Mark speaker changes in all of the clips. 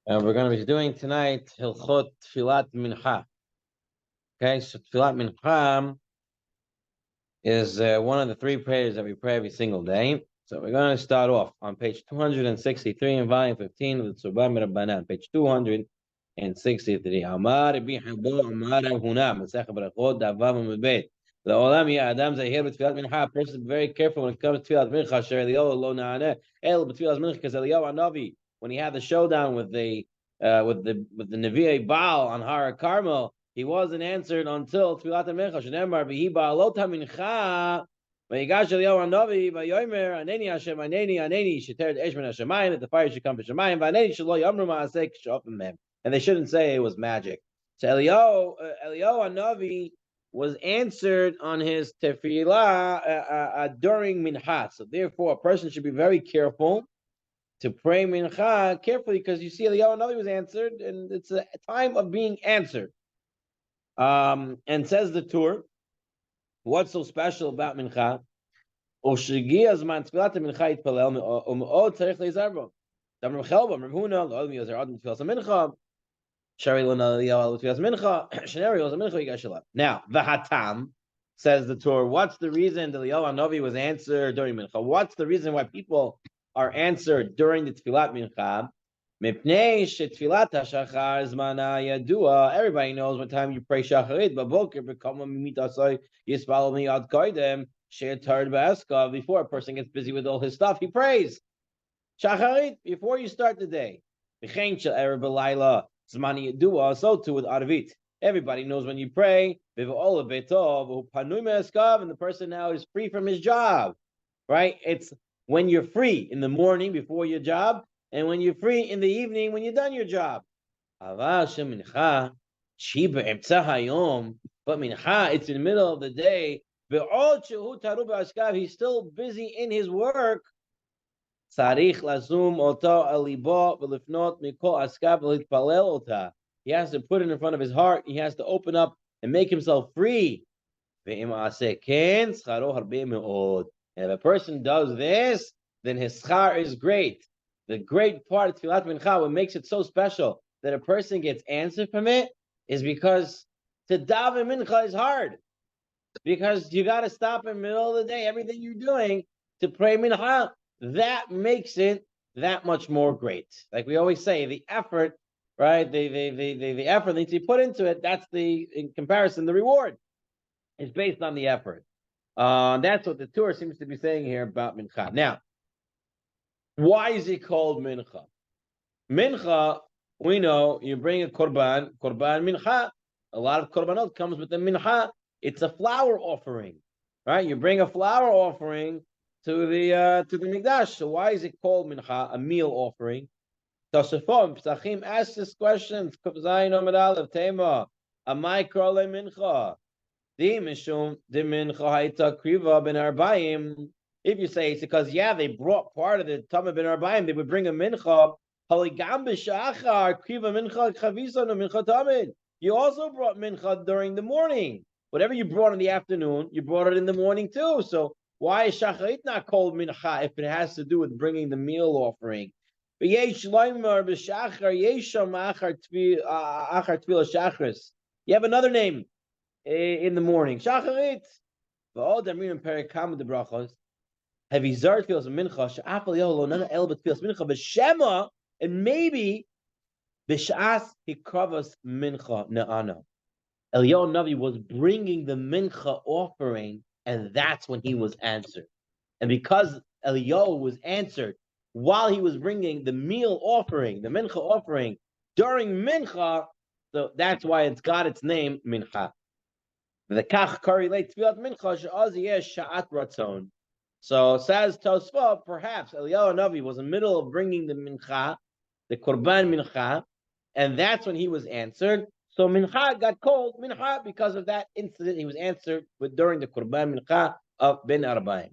Speaker 1: And we're going to be doing tonight Hilchot Tfilat Mincha. Okay, so Tfilat Mincha is one of the three prayers that we pray every single day. So we're going to start off on page 263 in volume 15 of the Tzurba Mirabanan, page 263. Amar Rabbi Habo Amar Rav Huna Masech Berachot Davav Amudbeit. La'olam ya Adam Zahir b'Tfilat Mincha. A person is very careful when it comes to Tfilat Mincha. Asher Eliyahu lo na'aneh el b'Tfilat Mincha, because Eliyahu Hanavi, when he had the showdown with the Nevi'ei Baal on Har Carmel, he wasn't answered until Tfilat Mincha. Shneimar v'hi ba'alot hamincha. Vayigash Eliyahu Hanavi vayomer aneni Hashem aneni sheter esh min hashemayim, that the fire should come from Shemayim, v'aneni shelo yamru ma'aseh k'shofim mem, and they shouldn't say it was magic. So Eliyahu Hanavi was answered on his tefillah during mincha. So therefore, a person should be very careful to pray mincha carefully, because you see Eliyahu Hanavi was answered, and it's a time of being answered. And says the Tur, what's so special about mincha? Now, the Hatam says the Torah, what's the reason the Eliyahu Hanavi was answered during Mincha? What's the reason why people are answered during the Tfilat Mincha? Everybody knows what time you pray Shacharit, before a person gets busy with all his stuff, he prays Shacharit before you start the day. So too with Arvit. Everybody knows when you pray, and the person now is free from his job, right? It's when you're free in the morning before your job, and when you're free in the evening when you're done your job. But mincha, it's in the middle of the day. He's still busy in his work. He has to put it in front of his heart. He has to open up and make himself free. And if a person does this, then his schar is great. The great part of Tfilat Mincha, what makes it so special that a person gets answered from it, is because to daven Mincha is hard. Because you got to stop in the middle of the day, everything you're doing, to pray Mincha. That makes it that much more great. Like we always say, the effort, right? The effort that needs to be put into it, that's in comparison, the reward is based on the effort. That's what the Torah seems to be saying here about Mincha. Now, why is it called Mincha? Mincha, we know you bring a korban Mincha. A lot of korbanot comes with the Mincha. It's a flower offering, right? You bring a flower offering to the Mikdash. So why is it called Mincha, a meal offering? Tosafot Pesachim asks this question. Zayin Amud Aleph Tema Amai Krole Mincha Di Mishum Di Mincha Hayta Kriva Ben Arbaim. If you say it's because they brought part of the Tama Ben Arbaim, they would bring a Mincha. Haligam B'Shachar Kriva Mincha Chavisa No Mincha Tamid. You also brought Mincha during the morning. Whatever you brought in the afternoon, you brought it in the morning too. So why is Shacharit not called Mincha if it has to do with bringing the meal offering? You have another name in the morning, Shacharit. And maybe B'Shas Hikravas Mincha Ne'ana. Eliyahu Navi was bringing the Mincha offering, and that's when he was answered. And because Eliyahu was answered while he was bringing the meal offering, the Mincha offering, during Mincha, so that's why it's got its name, Mincha. The Kach correlates Tfilat Mincha she'az sha'at ratzon. So says Tosfot, perhaps Eliyahu Navi was in the middle of bringing the Mincha, the Korban Mincha, and that's when he was answered. So Mincha got called Mincha because of that incident. He was answered during the Korban Mincha of Ben Arbaim.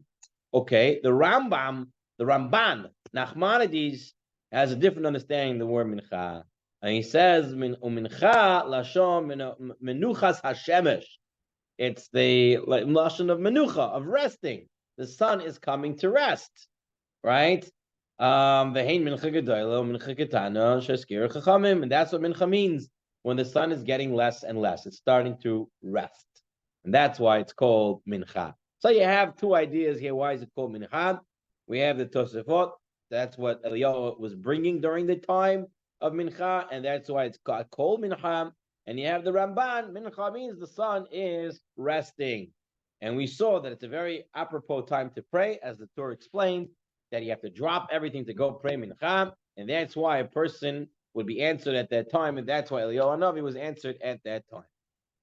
Speaker 1: Okay, the Ramban, Nachmanides, has a different understanding of the word Mincha. And he says, Mincha Lashon Menuchas Hashemesh. It's the Lashon of Menucha, of resting. The sun is coming to rest, right? V'hein mincha gedola, mincha ketana, sheskir chachamim, and that's what mincha means. When the sun is getting less and less, it's starting to rest, and that's why it's called mincha. So you have two ideas here. Why is it called mincha? We have the Tosafot. That's what Eliyahu was bringing during the time of mincha, and that's why it's called mincha. And you have the Ramban. Mincha means the sun is resting, and we saw that it's a very apropos time to pray, as the Torah explained, that you have to drop everything to go pray mincha, and that's why a person would be answered at that time, and that's why Eliyahu Hanavi was answered at that time.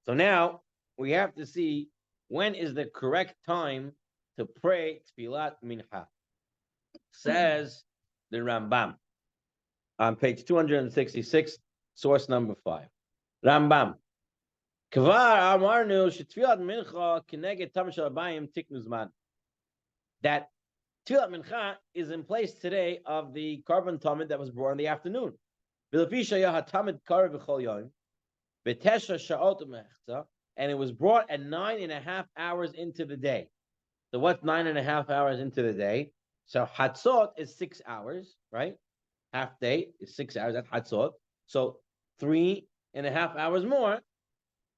Speaker 1: So now we have to see when is the correct time to pray tefillat mincha. Says the Rambam on page 266, source number 5. Rambam. Kvar amarnu shetfilat mincha keneged tam shel abayim tiknu zman. That tefillat mincha is in place today of the carbon tamid that was brought in the afternoon. And it was brought at 9.5 hours into the day. So what's 9.5 hours into the day? So Hatzot is 6 hours, right? Half day is 6 hours. That's Hatzot. So 3.5 hours more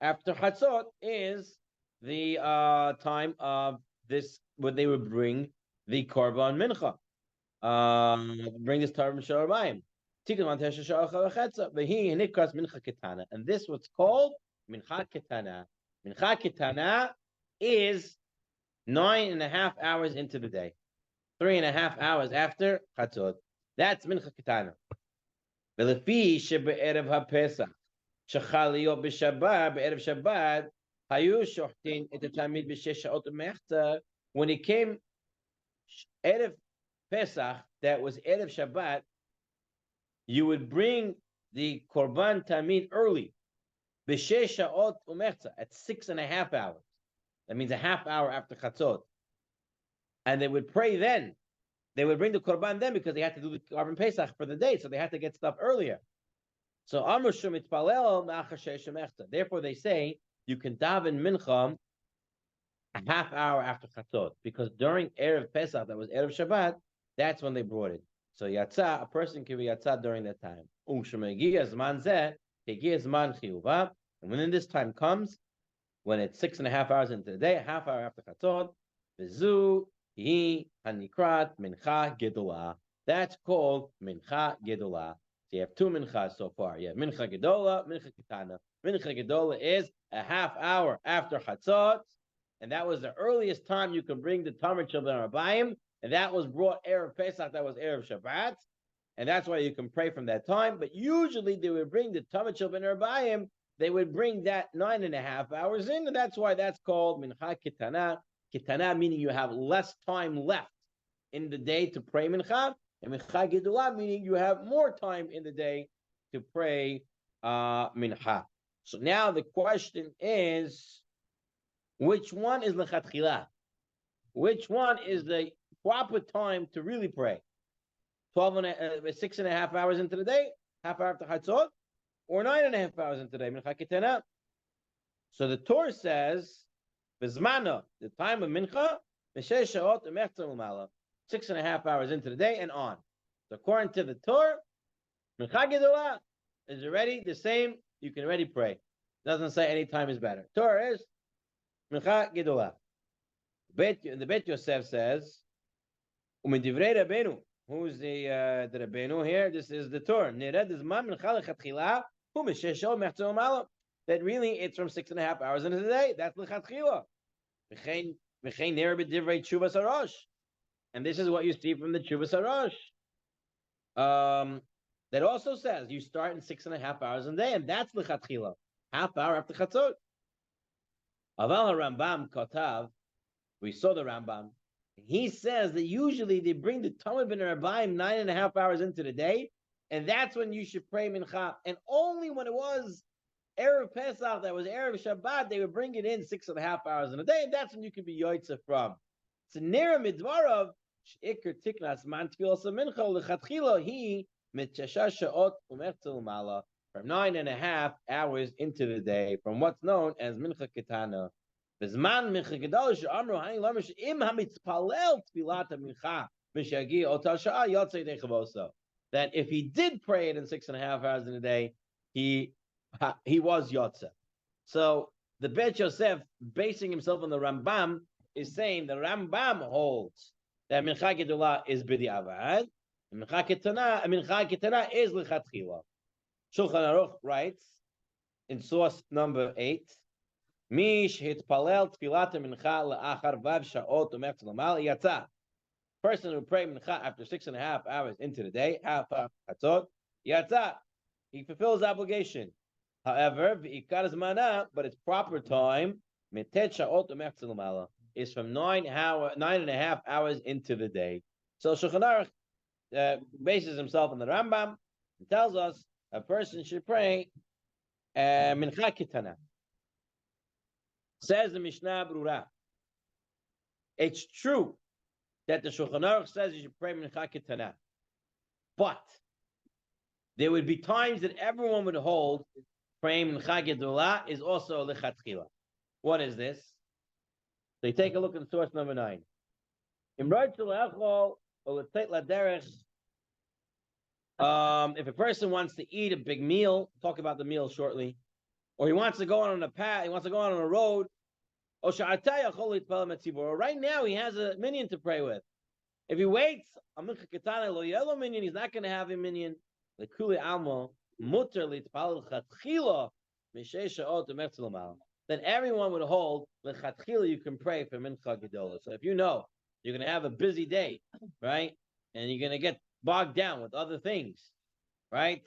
Speaker 1: after Hatzot is the time of this, where they would bring the Korban Mincha. Bring this Torah Misharabim. And this what's called Mincha Ketana. Mincha Ketana is 9.5 hours into the day. 3.5 hours after Chatzot. That's Mincha Ketana. V'lefi shebe'erev ha'Pesach shechal liyot b'Shabbat, be'erev Shabbat, hayu shochtin et ha'tamid b'shesh sha'ot u'mechta. When it came Erev Pesach, that was Erev Shabbat, you would bring the Korban Tamid early, b'shesh sha'ot u'mechta, at 6.5 hours. That means a half hour after Chatzot. And they would pray then. They would bring the Korban then because they had to do the Korban Pesach for the day, so they had to get stuff earlier. So Amr Shum Itpalel Ma'achar Sheish Mechta. Therefore, they say you can daven Mincha a half hour after Chatzot, because during Erev Pesach, that was Erev Shabbat, that's when they brought it. So Yatzah, a person can be Yatzah during that time. And when this time comes, when it's 6.5 hours into the day, a half hour after Chatzot, Vizu Hi Hanikrat Mincha Gedolah. That's called Mincha Gedolah. So you have two minchas so far. You have Mincha Gedolah, Mincha Ketana. Mincha Gedolah is a half hour after Chatzot, and that was the earliest time you can bring the Tamid Shel Ben Arbayim, and that was brought Erev Pesach, that was Erev Shabbat, and that's why you can pray from that time. But usually they would bring the Tamid Shel Ben Arbayim, they would bring that 9.5 hours in, and that's why that's called Mincha Ketana. Ketana meaning you have less time left in the day to pray Mincha, and Mincha Gedolah meaning you have more time in the day to pray Mincha. So now the question is, which one is Lechatchila? Which one is the proper time to really pray? 6.5 hours into the day, half hour after Chatzot, or 9.5 hours into the day, Mincha Ketana? So the Torah says, V'zmana, the time of Mincha, 6.5 hours into the day and on. So according to the Torah, Mincha Gedolah is already the same. You can already pray. Doesn't say any time is better. Torah is Mincha Gedolah. The Bet Yosef says, U'medivrei Rabbeinu. Who's the Rabbeinu here? This is the Torah. That really it's from 6.5 hours into the day. That's L'chatchila. And this is what you see from the Tshuvas Harash. That also says you start in 6.5 hours a day, and that's L'chatchila, half hour after Chatzot. Aval Rambam Kotav, we saw the Rambam. He says that usually they bring the Tamid Ben Arbayim 9.5 hours into the day, and that's when you should pray Mincha. And only when it was Erev Pesach, that was Erev Shabbat, they would bring it in 6.5 hours in a day, and that's when you can be Yoitza from. So Nera Midvarav, Sheikr Tiknas Man Tfilas Mincha L'chatchila He Mitshasha Sha'ot Umertzel Mala, from 9.5 hours into the day, from what's known as Mincha Ketana. Bizman Mincha Gedolah She'amru Hani Lamish Im HaMitzpalel Tfilat HaMincha That if he did pray it in 6.5 hours in a day, he was yotze. So the Bet Yosef, basing himself on the Rambam, is saying the Rambam holds that Mincha Gedolah is b'diavad, and Mincha Ketana is lichatchila. Shulchan Aruch writes in source number 8, Mish hitpalel tfilat mincha la'achar vav sha'ot u'mech tzelamal yatza. Person who prayed mincha after 6.5 hours into the day, half chatzot, yatza. He fulfills the obligation. However, v'ikar zmana, but its proper time, metet sha'ot u'mech tzelamal, is from 9.5 hours into the day. So Shulchan Aruch bases himself on the Rambam and tells us a person should pray mincha ketana. Says the Mishnah Brura. It's true that the Shulchan Aruch says you should pray mincha ketana, but there would be times that everyone would hold praying mincha gedolah is also lichatchila. What is this? So you take a look at source number 9. If a person wants to eat a big meal, talk about the meal shortly, or he wants to go on a path, he wants to go on a road, or right now he has a minion to pray with. If he waits, he's not going to have a minion. Then everyone would hold lechatchila you can pray for mincha gedolah. So if you know you're going to have a busy day, right, and you're going to get bogged down with other things, right,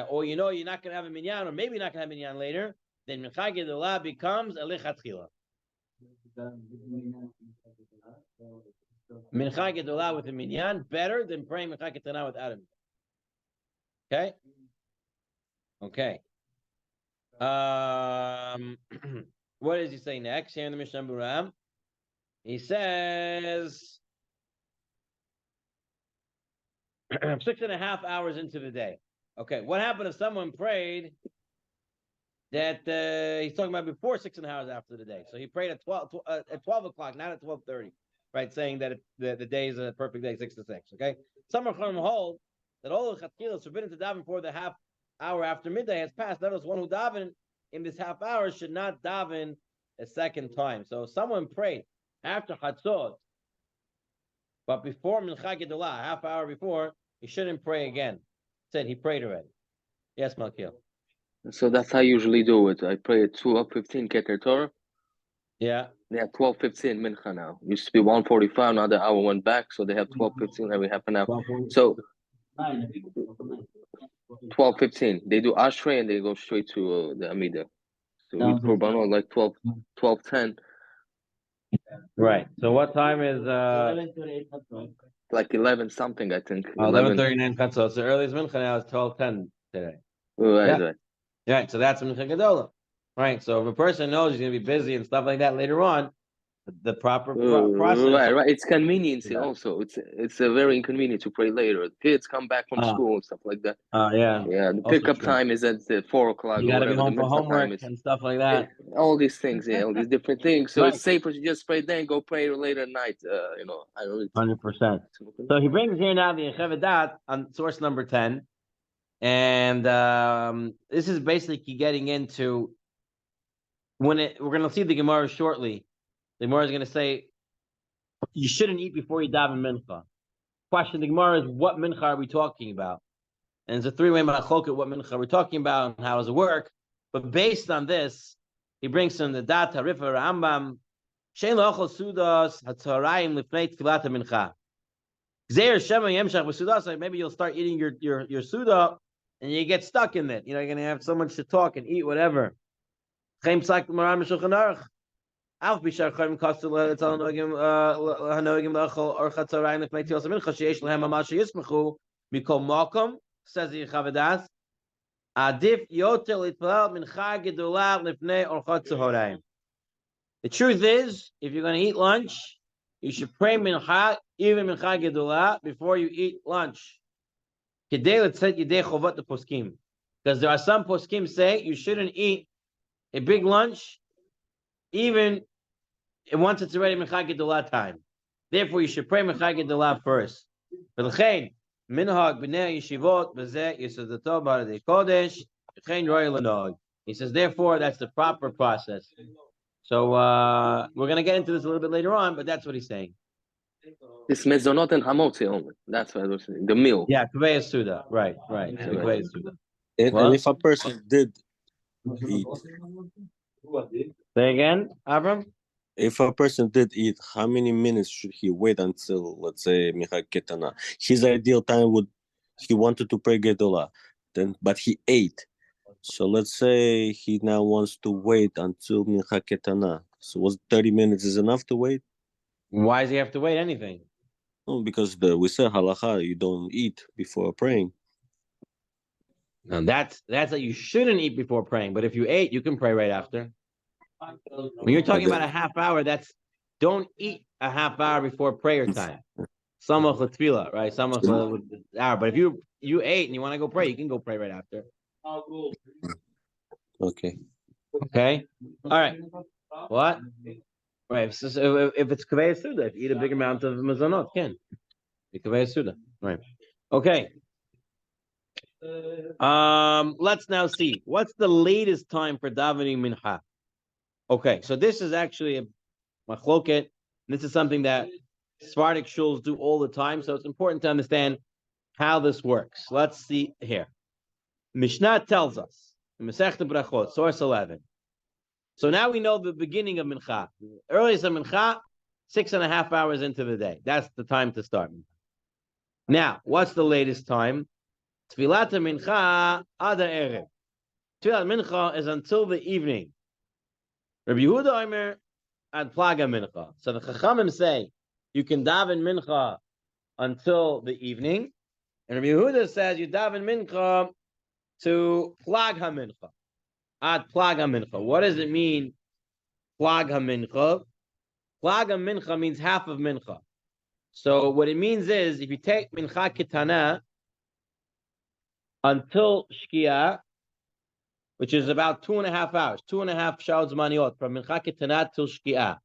Speaker 1: or you know you're not going to have a minyan, or maybe you're not going to have a minyan later, then mincha gedolah becomes a lechatchila. Mincha gedolah with a minyan better than praying mincha ketana without him. Okay. Okay. What does he say next here in the Mishnah Buram? He says 6.5 hours into the day. Okay, what happened if someone prayed that he's talking about before 6.5 hours after the day? So he prayed at 12 o'clock, not at 12:30, right? Saying that the day is a perfect day, 6 to 6. Okay, some are going to hold that all the chatchila is forbidden to daven before the half hour after midday has passed. That is, one who daven in this half hour should not daven a second time. So if someone prayed after chatzot, but before mincha gedolah, a half hour before, he shouldn't pray again. Said he prayed already. Yes, Malkiel.
Speaker 2: So that's how I usually do it. I pray at 12:15 Keter Torah.
Speaker 1: Yeah.
Speaker 2: They have 12:15 Mincha now. Used to be 1:45. Now the hour went back, so they have 12:15 every half an hour. So 12:15. They do Ashrei and they go straight to the Amida. So we Korbanot like 12:10.
Speaker 1: Right. So what time is
Speaker 2: like 11 something, I think.
Speaker 1: 11:39 chatzot. So earliest mincha now is 12:10 today.
Speaker 2: Right.
Speaker 1: Right. So that's mincha gedolah. Right. So if a person knows he's going to be busy and stuff like that later on, the proper process.
Speaker 2: Right. It's convenience also. It's a very inconvenient to pray later. Kids come back from school and stuff like that.
Speaker 1: Yeah.
Speaker 2: The pickup time is at 4 o'clock.
Speaker 1: You got to be home for homework and stuff like that.
Speaker 2: All these things, all these different things. So it's safer to just pray then, go pray later at night. I don't.
Speaker 1: 100%. So he brings here now the Yechevedat on source number 10, and this is basically getting into we're going to see the Gemara shortly. The Gemara is going to say you shouldn't eat before you daven mincha. Question: the Gemara is, what mincha are we talking about? And it's a three-way machlok at what mincha we're talking about and how does it work. But based on this, he brings in the Dat Harifa Rambam shein lo'achol sudas hatzarayim lifnei tfilat mincha. Gzeir shema yemshach b'sudas. Maybe you'll start eating your suda and you get stuck in it. You're going to have so much to talk and eat whatever. Chaim psak Maram Shulchan Aruch. Alf bishar chaim kastel etzal hanogim lachol or chatzarayim lifnei tfilat mincha sheyesh lehem amash yismachu mikol makom. Says the Yechevedat, Adif yotel itpalal mincha gedolah lifnei orchot tzahorayim. The truth is, if you're going to eat lunch, you should pray mincha, even mincha gedolah, before you eat lunch. Kedei letzet yidei chovat the poskim, because there are some poskim say you shouldn't eat a big lunch, even once it's already mincha gedolah time. Therefore, you should pray Mincha Gedolah first. V'lechein minhag b'nei yeshivot b'zeh yisodato b'haradei kodesh v'chein roy l'nog. He says, therefore, that's the proper process. So we're going to get into this a little bit later on, but that's what he's saying.
Speaker 2: It's mezonot and hamotzi only. That's what I was saying. The meal.
Speaker 1: Yeah, Kaveh Suda. Right. Kaveh Suda.
Speaker 3: And if a person did eat,
Speaker 1: say again, Avram?
Speaker 3: if a person did eat, how many minutes should he wait until, let's say, Mincha Ketana? His ideal time would, he wanted to pray Gedolah, but he ate. So let's say he now wants to wait until Mincha Ketana. So was 30 minutes is enough to wait?
Speaker 1: Why does he have to wait anything?
Speaker 3: No, because we said halacha, you don't eat before praying.
Speaker 1: And that's that you shouldn't eat before praying. But if you ate, you can pray right after. When you're talking about a half hour, that's don't eat a half hour before prayer time. Samach l'tefillah, right? Samach hour. But if you ate and you want to go pray, you can go pray right after.
Speaker 3: Okay.
Speaker 1: Okay. All right. What? Right. So if it's kaveh suda, if you eat a big amount of mazanot, can be kaveh suda. Right. Okay. Let's now see what's the latest time for davening mincha. Okay, so this is actually a machloket. This is something that Sephardic shuls do all the time, so it's important to understand how this works. Let's see here. Mishnah tells us in Masechta Brachot, source 11. So now we know the beginning of mincha. Earliest of mincha, 6.5 hours into the day. That's the time to start. Now, what's the latest time? Tfilat mincha ada erev. Tfilat mincha is until the evening. Rabbi Yehuda Omer ad plaga mincha. So the Chachamim say you can daven mincha until the evening, and Rabbi Yehuda says you daven mincha to plag ha-mincha. Ad plag ha-mincha. What does it mean, plag ha-mincha? Plag ha-mincha means half of mincha. So what it means is if you take mincha ketana until shkia, which is about 2.5 hours, 2.5 sha'ot zmaniot from mincha ketana till shkia.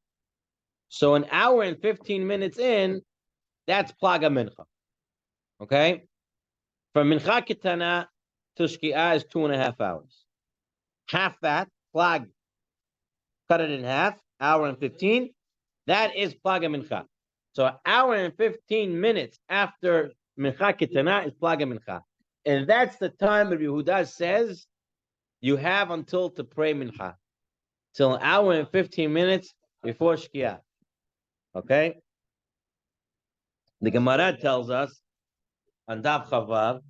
Speaker 1: So an hour and 15 minutes in, that's plaga mincha. Okay? From mincha ketana till shkia is 2.5 hours. Half that, plag, cut it in half, hour and 15, that is plaga mincha. So an hour and 15 minutes after mincha ketana is plaga mincha. And that's the time that Yehuda says you have until to pray mincha. Till an hour and 15 minutes before shkia. Okay? The Gemara tells us on Daf Chavav,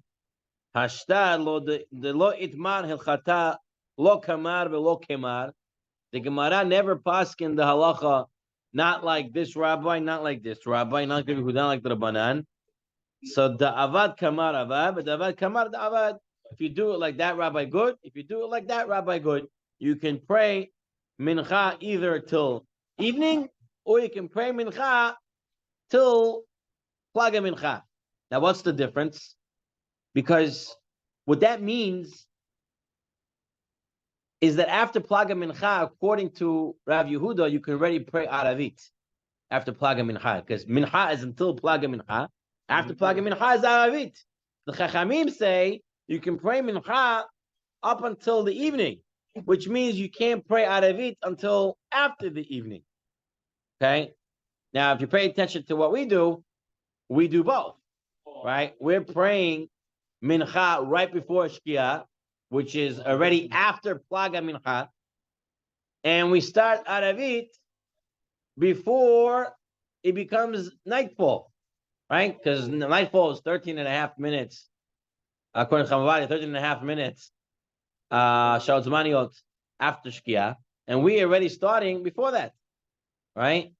Speaker 1: Hashta lo de lo itmar hilchata lo kamar velo kemar. The Gemara never paskin the halacha, not like this rabbi, not like this rabbi, not like Yehuda, like the Rabbanan. So the avad kamar avad, but the avad kamar the avad. If you do it like that rabbi, good. If you do it like that rabbi, good. You can pray mincha either till evening, or you can pray mincha till plaga mincha. Now, what's the difference? Because what that means is that after plaga mincha, according to Rav Yehuda, you can already pray aravit after plaga mincha, because mincha is until plaga mincha. After plaga mincha is aravit. The Chachamim say you can pray mincha up until the evening, which means you can't pray aravit until after the evening. Okay? Now, if you pay attention to what we do both, right? We're praying mincha right before shkia, which is already after plaga mincha, and we start aravit before it becomes nightfall, right? Because nightfall is 13.5 minutes, according to Chamavadi, 13.5 minutes, sha'ot zmaniot after shkia, and we are already starting before that, right?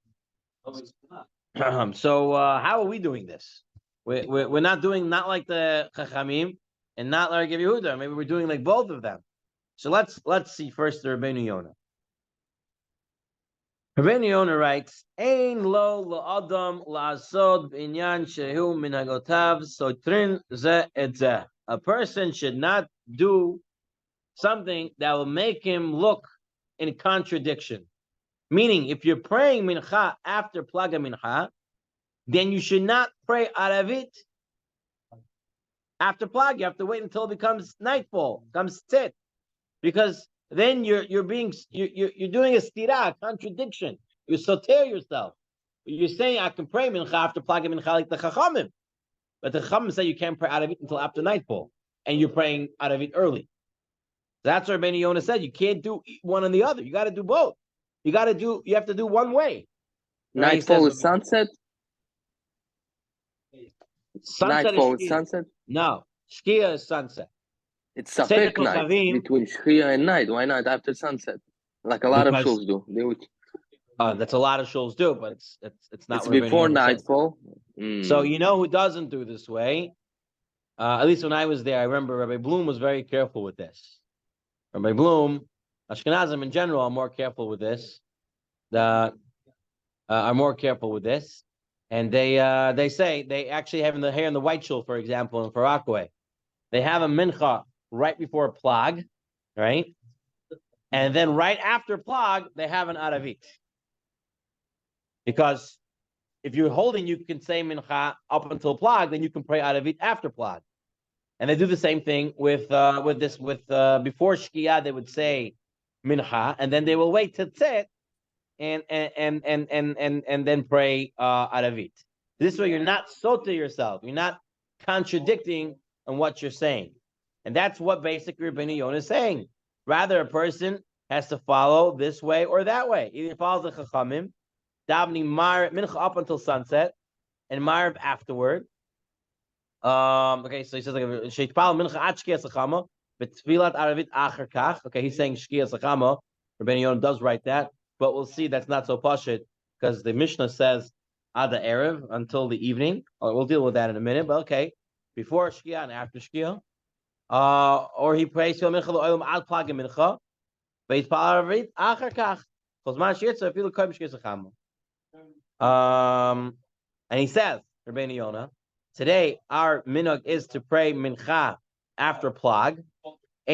Speaker 1: So how are we doing this? We're not doing not like the Chachamim and not like Rabbi Yehuda. Maybe we're doing like both of them. So let's see first the Rabbeinu Yonah. Rabbeinu Yonah writes, "Ein lo la'adam la'asod b'inyan shehu minagotav sotrin ze et ze." A person should not do something that will make him look in contradiction. Meaning, if you're praying mincha after plaga mincha, then you should not pray aravit after plag. You have to wait until it becomes nightfall, becomes tzit, because then you're doing a stira, a contradiction. You soter yourself. You're saying I can pray mincha after plag mincha like the chachamim, but the chachamim say you can't pray aravit until after nightfall, and you're praying aravit early. That's what Rabbeinu Yonah said. You can't do one and the other. You got to do both. You have to do one way.
Speaker 2: Nightfall is sunset.
Speaker 1: Nightfall
Speaker 2: is sunset.
Speaker 1: No, Shkia is sunset.
Speaker 2: It's Sapek night between Shkia and night. Why not after sunset? Like a lot of shuls do.
Speaker 1: That's a lot of shuls do, but it's not.
Speaker 2: It's before nightfall.
Speaker 1: So you know who doesn't do this way? At least when I was there, I remember Rabbi Bloom was very careful with this. Rabbi Bloom, Ashkenazim in general are more careful with this. Are more careful with this, and they say they actually have in the hair in the white shul, for example, in Farakwe, they have a mincha right before plag, right, and then right after plag they have an aravit, because if you're holding, you can say mincha up until plag, then you can pray aravit after plag. And they do the same thing with before Shkia, they would say mincha, and then they will wait to tzit and then pray aravit. This way, you're not sota yourself. You're not contradicting on what you're saying, and that's what basically Rabbeinu Yonah is saying. Rather, a person has to follow this way or that way. Either he follows the chachamim, davening mincha up until sunset, and marv afterward. Okay, so he says like sheitpal mincha at shkia sachama, but tfilat aravit acher kach. Okay, he's saying shkia sachama. Rabbeinu Yonah does write that, but we'll see that's not so pashut because the Mishnah says ad erev until the evening. We'll deal with that in a minute. But okay, before shkia and after shkia, or he prays to mincha lo'olam ad plag mincha, but heitpal aravit acher kach. Kozman shirtza afilu koyim shkia sachama. And he says Rabbeinu Yonah, today, our minhag is to pray mincha after plag. So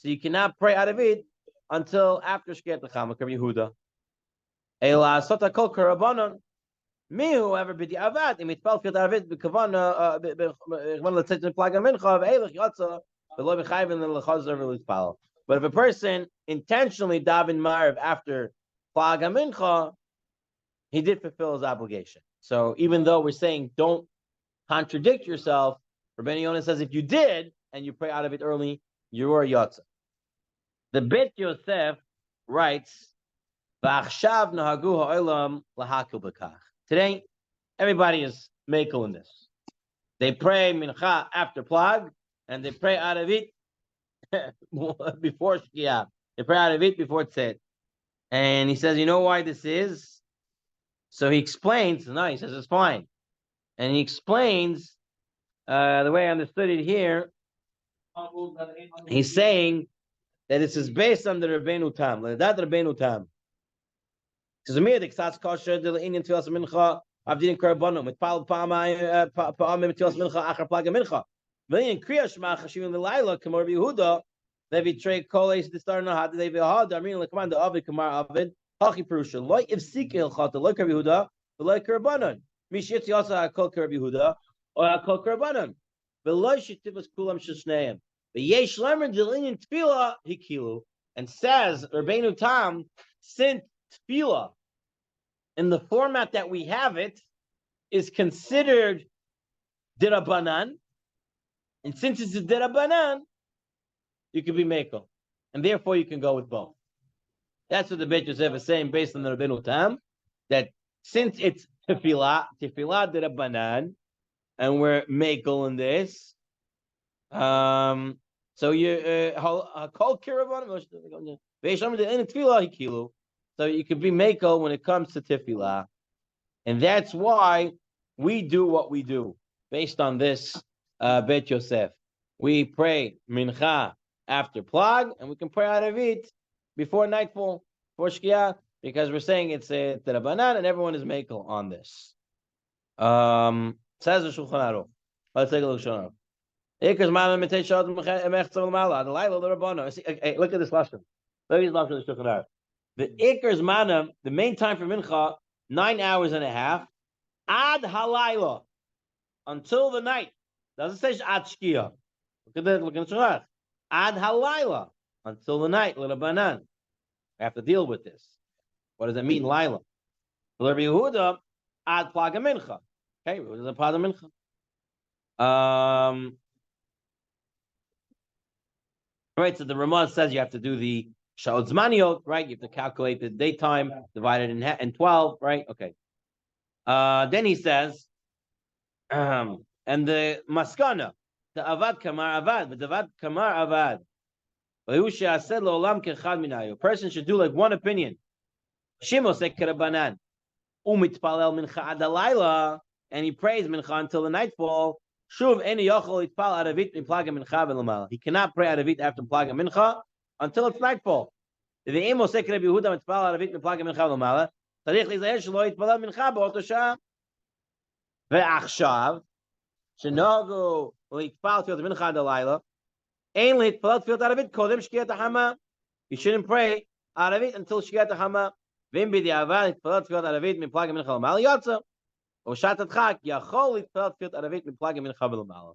Speaker 1: you cannot pray aravit until after shkiat l'chama. Yehuda. Ela sota kol karabanon. Me, whoever bidi avad, imitpal fiat aravit b'kavana b'kavana l'tzeit plag mincha v'elech yotza v'lo b'chayvin l'chazer v'litzpal. But if a person intentionally daven marv after plag mincha, he did fulfill his obligation. So even though we're saying don't contradict yourself, Rabbeinu Yonah says if you did and you pray out of it early, you are a yotza. The Bet Yosef writes, "V'achshav nahagu ha'olam lahakil b'kach." Today, everybody is makel in this. They pray mincha after plag, and they pray out of it before shkia. They pray out of it before tzet. And he says, you know why this is? So he explains, no, he says it's fine. And he explains the way I understood it here. He's saying that this is based on the Rabbeinu Tam. That Rabbeinu Tam. He says, "Amir the ksatz kosher the Indian tefillas mincha avdin karbonim with pal pa'amay tefillas mincha achar plaga mincha. V'in kriya shema chashivim l'layla kamar Yehuda levi trei koleis the star no had levi had amin lekamanda avid kamar avid hachi perusha loy if sikil chata loy kar Yehuda loy karbonim mishitz yasa hakol kar Yehuda or hakol karbonim v'loy shitivas kulam sheshneim v'yesh lemer delinian tefillah hikilu." And says Rabbeinu Tam, since tefillah, in the format that we have it, is considered dirabanan, and since it's a dirabanan, you can be mekel, and therefore you can go with both. That's what the Beit Yosef is saying based on the Rabbeinu Tam, that since it's tefillah dirabanan, and we're mekel in this, so you call kiravan. So you can be mekel when it comes to tefillah, and that's why we do what we do based on this Bet Yosef. We pray mincha after plag, and we can pray aravit before nightfall, before shkia, because we're saying it's a terabanan, and everyone is mekel on this. Says the Shulchan Aruch. Let's take a look. Shulchan Aruch. Look at this lashon. Look at this lashon. The Iker's mana, the main time for mincha 9 hours and a half. Ad halayla, until the night. Doesn't say ad shkia. Look at the shulchan. Ad halayla, until the night. Little banan. I have to deal with this. What does it mean, Laila? Rabbi Yehuda, ad plaga mincha. Okay, what is a plaga mincha? Right, so the Ramah says you have to do the Sha'ot Zmaniot, right? You have to calculate the daytime, divided in 12, right? Okay. Then he says, and the Maskana, the Avad Kamar Avad, but the Avad Kamar Avad. A person should do like one opinion. Shimos Ekarabanan. Umitpalel mincha adalayla, and he prays mincha until the nightfall. Shuv eni yochol itpal aravit miplaga mincha v'lamala. He cannot pray aravit after plaga mincha until it's nightfall. The emo sek Rabbi Yehuda mitpal aravit miplaga mincha v'lamala. Tarich lizayer shelo itpalel mincha b'oto shah. Ve'achshav shenogu litpal tefillat mincha adalayla. Ein litpal tefillat aravit kodem shkiyat hama. You shouldn't pray aravit until shkiyat hama. ואם בדיעבד התפלל תפילת ערבית מפלגה מנחה למעלה יוצא, או שעת הדחק יכול להתפלל תפילת ערבית מפלגה מנחה ולמעלה.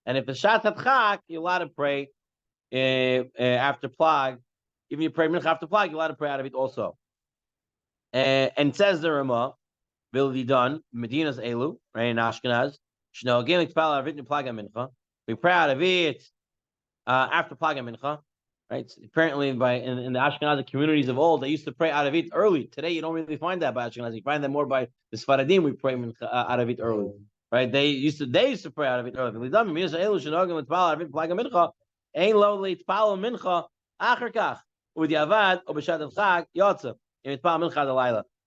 Speaker 1: And if the shat hadchak, you're allowed to pray after plag. Even you pray mincha after plag, you're allowed to pray aravit also. And says the Ramah, will be done, Medina's elu, right, in Ashkenaz, shno again tefillah aravit miplag mincha. We pray aravit after plag mincha. Right. Apparently, in the Ashkenazi communities of old, they used to pray Aravit early. Today, you don't really find that by Ashkenazi. You find that more by the Sfaradim. We pray Aravit early. Right. They used to pray Aravit early.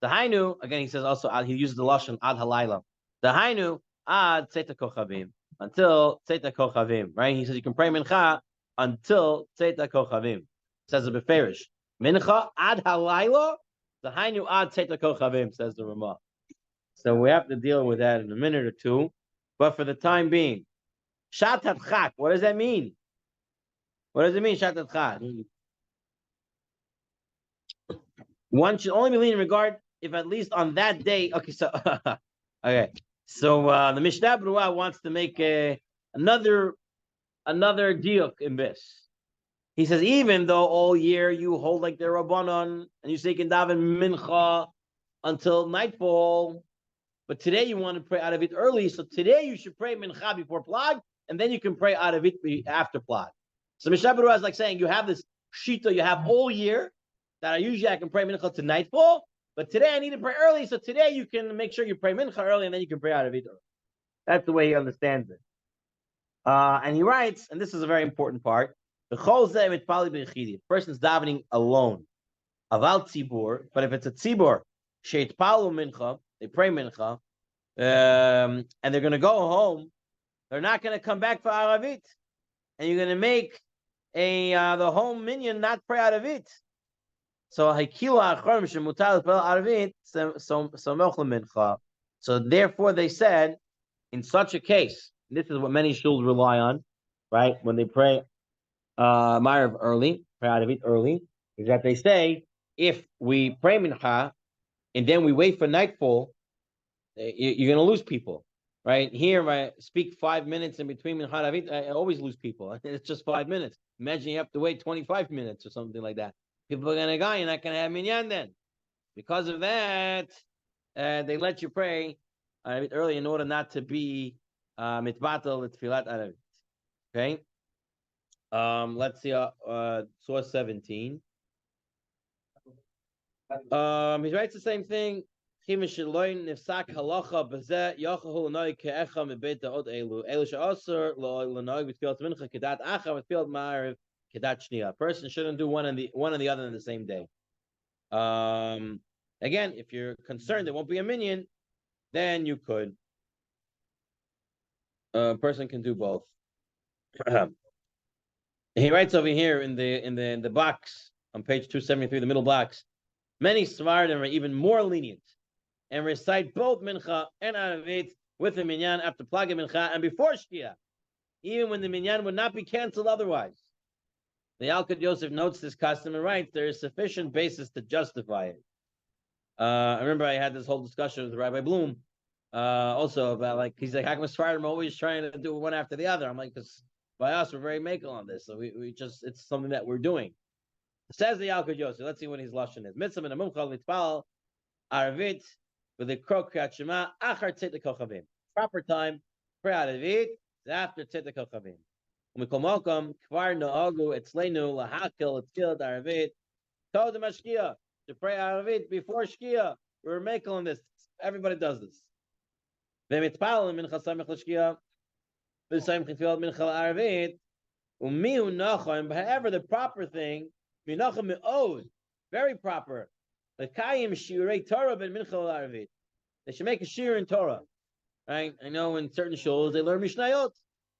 Speaker 1: The Hainu, again, he says also he uses the lashon ad halayla. The Hainu ad tzeta kochavim, until tzeta kochavim. Right. He says you can pray mincha until Tzeta Kochavim. Says the Beferish. Mincha ad halayla, the Hainu ad Tzeta Kochavim, says the Ramah. So we have to deal with that in a minute or two. But for the time being, Shat HaDchak, what does that mean? What does it mean, Shat HaDchak? One should only be leaning in regard if at least on that day. Okay, so okay. So the Mishnah Berurah wants to make another diuk in this. He says, even though all year you hold like the Rabbanon and you say can daven mincha until nightfall, but today you want to pray out of it early, so today you should pray mincha before plag, and then you can pray out of it after plag. So Mishnah Berurah is like saying you have this shita you have all year that I can pray mincha to nightfall, but today I need to pray early, so today you can make sure you pray mincha early, and then you can pray out of it early. That's the way he understands it. And he writes, and this is a very important part, the person's davening alone. Aval tzibur, but if it's a tzibur, sheitpalu mincha, they pray mincha, and they're going to go home, they're not going to come back for aravit, and you're going to make the home minyan not pray aravit. So so therefore they said, in such a case, this is what many shuls rely on, right? When they pray Ma'ariv early, pray Aravit early, is that they say, if we pray Mincha, and then we wait for nightfall, you're going to lose people, right? Here, I speak 5 minutes in between Mincha and Aravit, I always lose people. It's just 5 minutes. Imagine you have to wait 25 minutes or something like that. People are going to go, you're not going to have minyan then. Because of that, they let you pray Aravit early in order not to be mitbatel tefillat aravit. Okay. Let's see. Source 17. He writes the same thing. A person shouldn't do one and the other in the same day. Again, if you're concerned there won't be a minyan, then you could. A person can do both. He writes over here in the box on page 273, the middle box. Many Svardim are even more lenient and recite both mincha and aravit with the minyan after plaga mincha and before shkia, even when the minyan would not be canceled otherwise. The Alkut Yosef notes this custom and writes there is sufficient basis to justify it. I remember I had this whole discussion with Rabbi Bloom, also about like he's like, how come Sfardim always trying to do one after the other? I'm like, because by us we're very makel on this, so we just it's something that we're doing. Says the Yalkut Yosef. Let's see what his lashon is. Mitzvah and Amumchal Litpal Arvit with the Krok Kriyat Shema Achar Tzit Kochavim. Proper time pray Arvit is after Tzit Kochavim. Umikol Malkom Kvar Noagu Etzleinu Lahakil Etzil Arvit Tod Mashkia to pray Arvit before Shkia. We're making on this. Everybody does this. V'mitpal Mincha Samech L'Shkia V'Sayim Chifil Mincha Arvit Umihu Nachon. However, the proper thing. Very proper. The Kayim Shirei Torah ben Mincha Arvit. They should make a shir in Torah. Right? I know in certain shuls they learn Mishnayot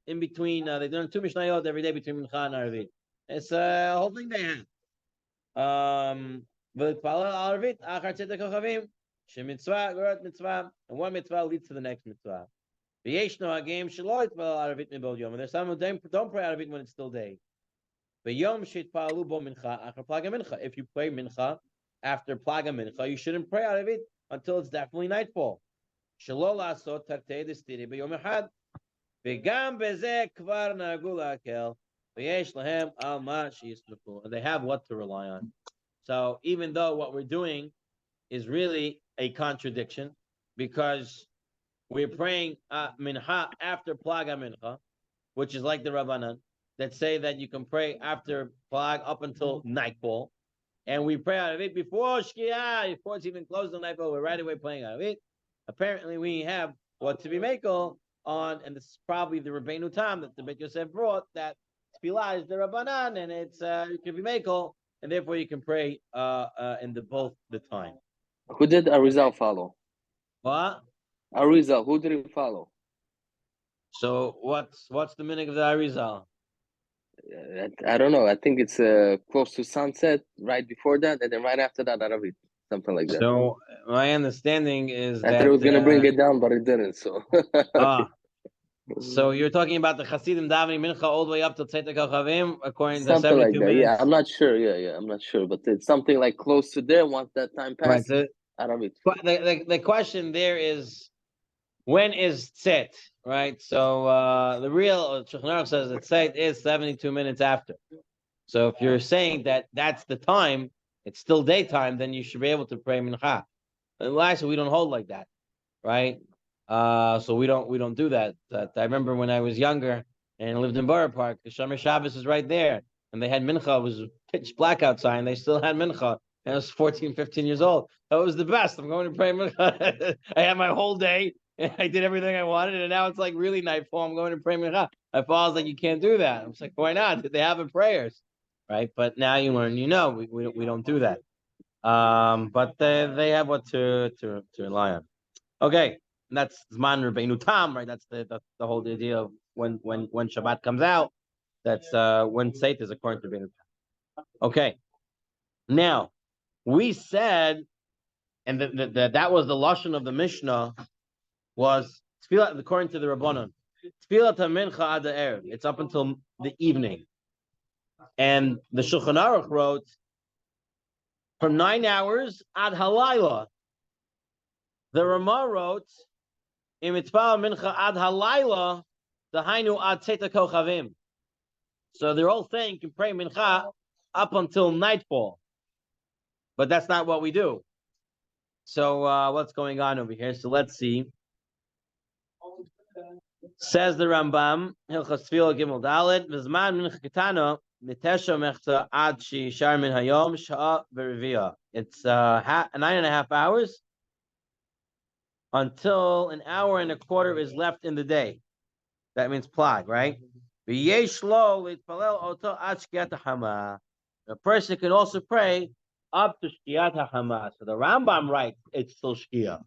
Speaker 1: in between. They learn 2 Mishnayot every day between Mincha and Arvit. It's a whole thing they have. But Arvit Achar Tzedek Kochavim Shemitzvah Gorat Mitzvah, and one mitzvah leads to the next mitzvah. V'yeshno Hagim Shelo Yitpal Arvit Mibol Yom. And there's some who don't pray Arvit when it's still day. If you pray mincha after plaga mincha, you shouldn't pray out of it until it's definitely nightfall. And they have what to rely on. So even though what we're doing is really a contradiction, because we're praying mincha after plaga mincha, which is like the Rabbanan, that say that you can pray after Plag up until nightfall, and we pray out of it before Shkia, before it's even closed on nightfall, we're right away praying out of it. Apparently, we have what to be makel on, and this is probably the Rabbeinu Tam that the Bet Yosef brought, that Tfilah is the Rabbanan, and it's you can be makel, and therefore you can pray in both the time.
Speaker 2: Who did Arizal follow?
Speaker 1: What?
Speaker 2: Arizal, who did he follow?
Speaker 1: So what's the meaning of the Arizal?
Speaker 2: I don't know. I think it's close to sunset, right before that, and then right after that, Arvit, something like that.
Speaker 1: So my understanding is
Speaker 2: I
Speaker 1: that
Speaker 2: thought it was going to bring it down, but it didn't. So.
Speaker 1: So you're talking about the Hasidim davening mincha all the way up to Tzeitek Kochavim, according to
Speaker 2: something
Speaker 1: 72
Speaker 2: like that.
Speaker 1: minutes.
Speaker 2: Yeah, I'm not sure. Yeah, I'm not sure, but it's something like close to there. Once that time passes,
Speaker 1: right, so
Speaker 2: Arvit.
Speaker 1: the question there is, when is Tzet, right? So the real Shulchan Aruch says that Tzet is 72 minutes after. So if you're saying that that's the time, it's still daytime, then you should be able to pray mincha. And last we don't hold like that, right? So we don't do that. I remember when I was younger and lived in Borough Park, the Shomer Shabbos is right there, and they had mincha. It was pitch black outside, and they still had mincha. And I was 14, 15 years old. That was the best. I'm going to pray mincha. I had my whole day. I did everything I wanted, and now it's like really nightfall. I'm going to pray mincha. My father's like, you can't do that. I was like, why not? They have it prayers, right? But now you learn, we don't do that. But they have what to rely on. Okay, and that's Zman Rabbeinu Tam, right? That's the whole idea of when Shabbat comes out. That's when Seit is according to Rabbeinu Tam. Okay, now we said, and that was the lashon of the Mishnah, was tefillah according to the Rabbanon. Tefillah mincha ad erev. It's up until the evening, and the Shulchan Aruch wrote from 9 hours ad halayla. The Rama wrote in mitzvah mincha ad halayla the hainu ad tzeta kochavim. So they're all saying you can pray mincha up until nightfall, but that's not what we do. So what's going on over here? So let's see. Says the Rambam, Hilchos Tefillah Gimel Dalet, v'zman mincha ketana nitesha mechta ad shishar min hayom sha'a v'revia. It's 9.5 hours until 1 hour and a quarter is left in the day. That means plag, right? V'yesh lo litpalel oto ad shkiat hama. A person can also pray up to shkiat hama. So the Rambam writes it's still shkia.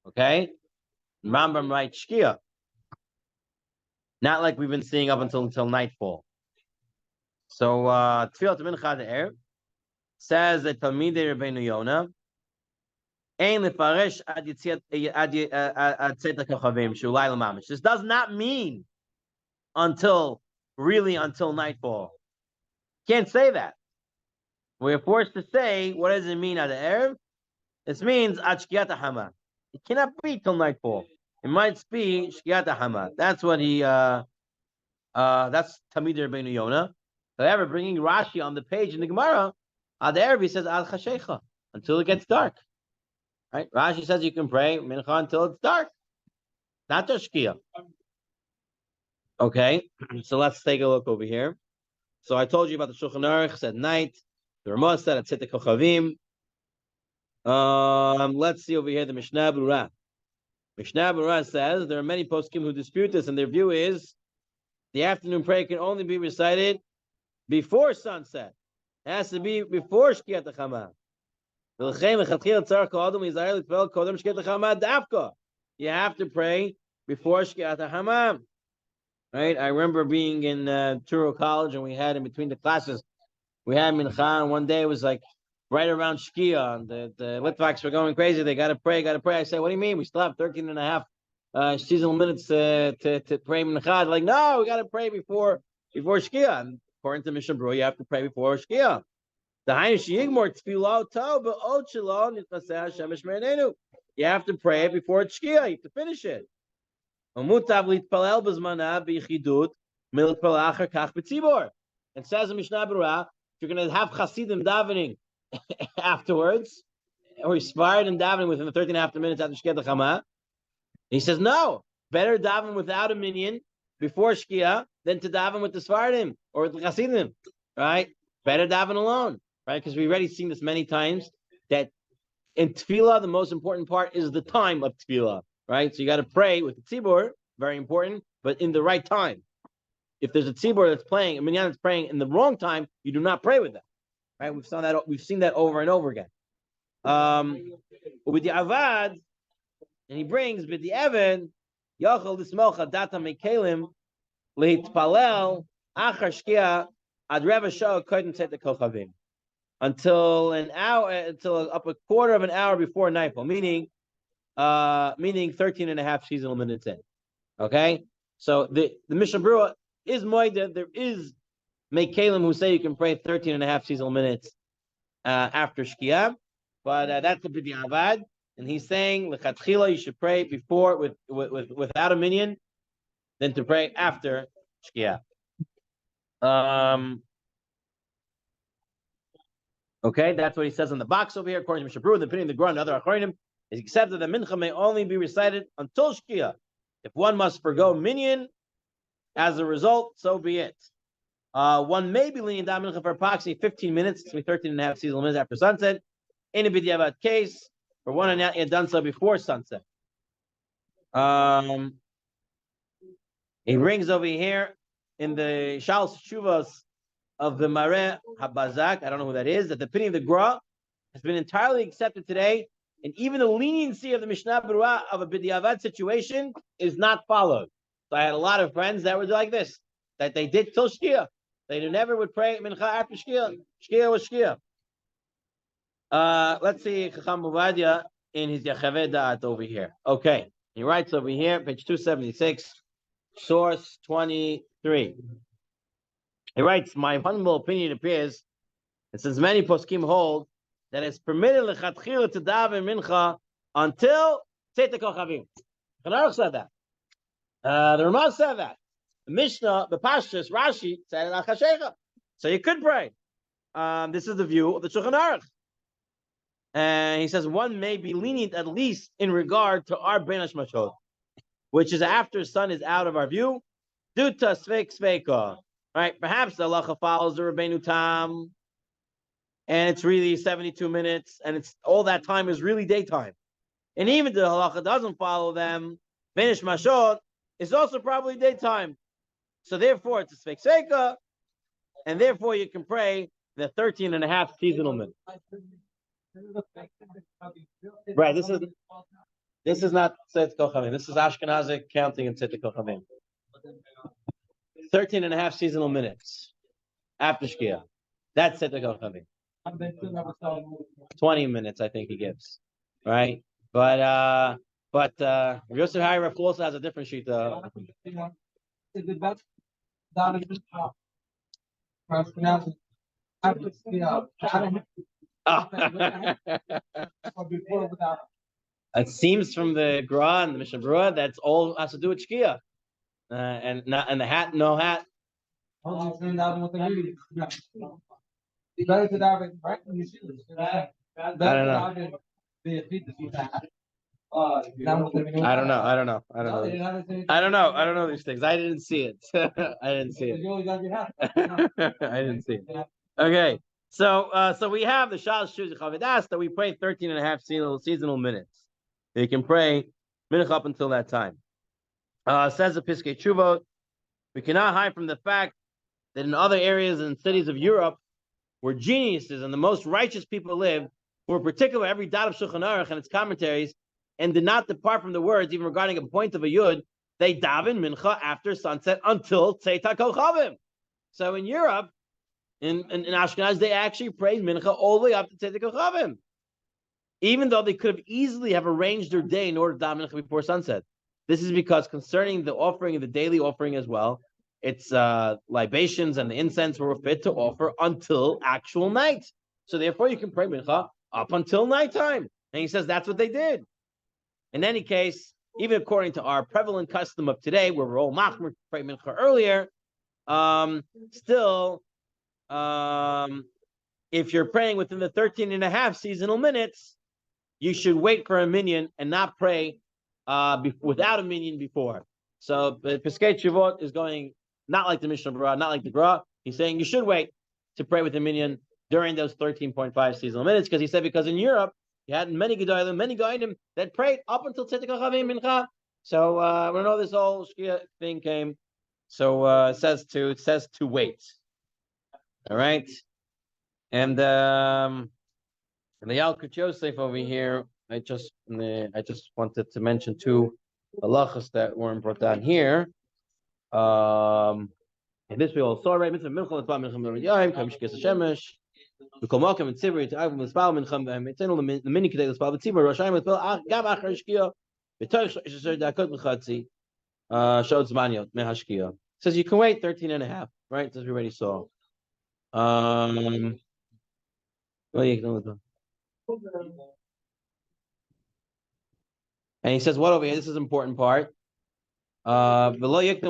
Speaker 1: Okay? Rambam writes shkia. Not like we've been seeing up until nightfall. So Tefillah Mincha De'er says that Talmidei Rabbeinu Yonah ein lefaresh ad tzeit kochavim shulai l'mamish. This does not mean until nightfall. Can't say that. We're forced to say, what does it mean ad erev? This means at shkiat hama. It cannot be till nightfall. It might be shkiat hama. That's what he. That's Tamid Rabbeinu Yonah. However, bringing Rashi on the page in the Gemara, Ad Erev says Ad Chashecha until it gets dark. Right? Rashi says you can pray mincha until it's dark, not just shkia. Okay, so let's take a look over here. So I told you about the Shulchan Aruch said night. The Ramah said at Tzittek Kochavim. Let's see over here the Mishnah Berurah. Mishnah Berurah says there are many poskim who dispute this, and their view is the afternoon prayer can only be recited before sunset. It has to be before Shkiat HaChama. You have to pray before Shkiat HaChama. Right? I remember being in Tzurba College, and we had in between the classes, we had Mincha, and one day it was like right around Shkia, and the Litvaks were going crazy. They got to pray. I said, what do you mean? We still have 13 and a half seasonal minutes to pray Mincha. They're like, no, we got to pray before Shkia. And according to Mishnah Berurah, you have to pray before Shkia. You have to pray it before it's Shkia. You have to finish it. It says in Mishnah Berurah, if you're going to have Chasidim davening afterwards, or inspired in davening within the 13 and a half minutes after Shkia Chama, he says, no, better daven without a minyan before Shkia than to daven with the Sfardim or with the Chasidim, right? Better daven alone, right? Because we've already seen this many times, that in Tefillah, the most important part is the time of Tefillah, right? So you got to pray with the Tzibur, very important, but in the right time. If there's a tzibur that's playing, a minyan that's praying in the wrong time, you do not pray with them. Right? We've seen that over and over again. With the avad, and he brings with the Evan, Yachal Dismocha Data Mekalim Leitpalel Achar Shkia Ad Reva Shah couldn't set the Kochavim until up a quarter of an hour before nightfall, meaning 13 and a half seasonal minutes in. Okay, so the Mishnah Berurah is moida. There is Mekalim who say you can pray 13 and a half seasonal minutes after Shkia, but that's the B'diavad, and he's saying l'chatchila you should pray before without a minyan, than to pray after Shkia. Okay, that's what he says on the box over here. According to Mishnah Berurah, the opinion of the Gra and other Achronim is accepted that mincha may only be recited until Shkia. If one must forgo minyan, as a result, so be it. One may be lenient down mincha for approximately 15 minutes, 13 and a half seasonal minutes after sunset. In a b'diavad case, for one not yet done so before sunset. He brings over here in the Shal Shuvas of the Mareh Habazak, I don't know who that is, that the opinion of the Gra has been entirely accepted today, and even the leniency of the Mishnah Berurah of a b'diavad situation is not followed. So I had a lot of friends that were like this, that they did till Shkia. They never would pray mincha after Shkia. Shkia was Shkia. Let's see Chacham Ovadia in his Yachaveh Da'at over here. Okay, he writes over here, page 276, source 23. He writes, my humble opinion appears, and since many poskim hold, that it's permitted lechatchila to daven mincha until Tzeit Kochavim. Chanarach said that. The Ramah said that. The Mishnah, the Pashtus, Rashi said it Achashecha. So you could pray. This is the view of the Shulchan Aruch. And he says one may be lenient at least in regard to our Ben Hashmashot, which is after sun is out of our view, due to Sveik Sveika. Right? Perhaps the halacha follows the Rabbeinu Tam, and it's really 72 minutes, and it's all that time is really daytime. And even the halacha doesn't follow them, Ben Hashmashot, it's also probably daytime. So therefore, it's a Sveik Sveika, and therefore you can pray the 13 and a half seasonal minutes. Right, this is not Tzeit Kochavim. This is Ashkenazic counting in Tzeit Kochavim. 13 and a half seasonal minutes after Shkia. That's Tzeit Kochavim. 20 minutes, I think he gives. Right? But Yosef Hari Rav also has a different sheet. It seems from the Gra and the Mishnah Berurah that's all has to do with Shkia. And not and the hat, no hat.
Speaker 3: I
Speaker 1: don't know. I don't know these things. I didn't see it. I didn't see it. I didn't see it. Okay. So we have the Shal Shuz Chavidas that we pray 13 and a half seasonal minutes. You can pray mincha up until that time. Says the Piskei Teshuvot, we cannot hide from the fact that in other areas and cities of Europe, where geniuses and the most righteous people lived, who were particular every dot of Shulchan Aruch and its commentaries, and did not depart from the words, even regarding a point of a yud, they daven mincha after sunset until Tzeit HaKochavim. So in Europe, in Ashkenaz, they actually prayed mincha all the way up to Tzeit HaKochavim, even though they could have easily have arranged their day in order to daven mincha before sunset. This is because concerning the offering and the daily offering as well, its libations and the incense were fit to offer until actual night. So therefore, you can pray mincha up until nighttime. And he says that's what they did. In any case, even according to our prevalent custom of today, where we're all machmer to pray mincha earlier, still, if you're praying within the 13 and a half seasonal minutes, you should wait for a minyan and not pray without a minyan before. So the Piskei Teshuvot is going not like the Mishnah Berurah, not like the Gra. He's saying you should wait to pray with a minyan during those 13.5 seasonal minutes, because he said because in Europe you had many gedolim, many goyim that prayed up until Tzeit HaKochavim mincha. So we know this whole Shkia thing came. So it says to wait. All right, and the Yalkut Yosef over here. I just wanted to mention two halachas that weren't brought down here. And this we all saw, right? Mitzvah mincha l'tzbah mincha b'yayim kam shkes hashemesh v'kol malkem and tzibur yita'av l'tzbah mincha v'mitzenu l'mini k'dei l'tzbah v'tzibur rashayim l'tzbah gam achar shkia v'toich shesher dakot v'chatzi shod zmaniot mehashkia. Says you can wait 13 and a half, right? As we already saw. And he says, what over here? This is an important part. You shouldn't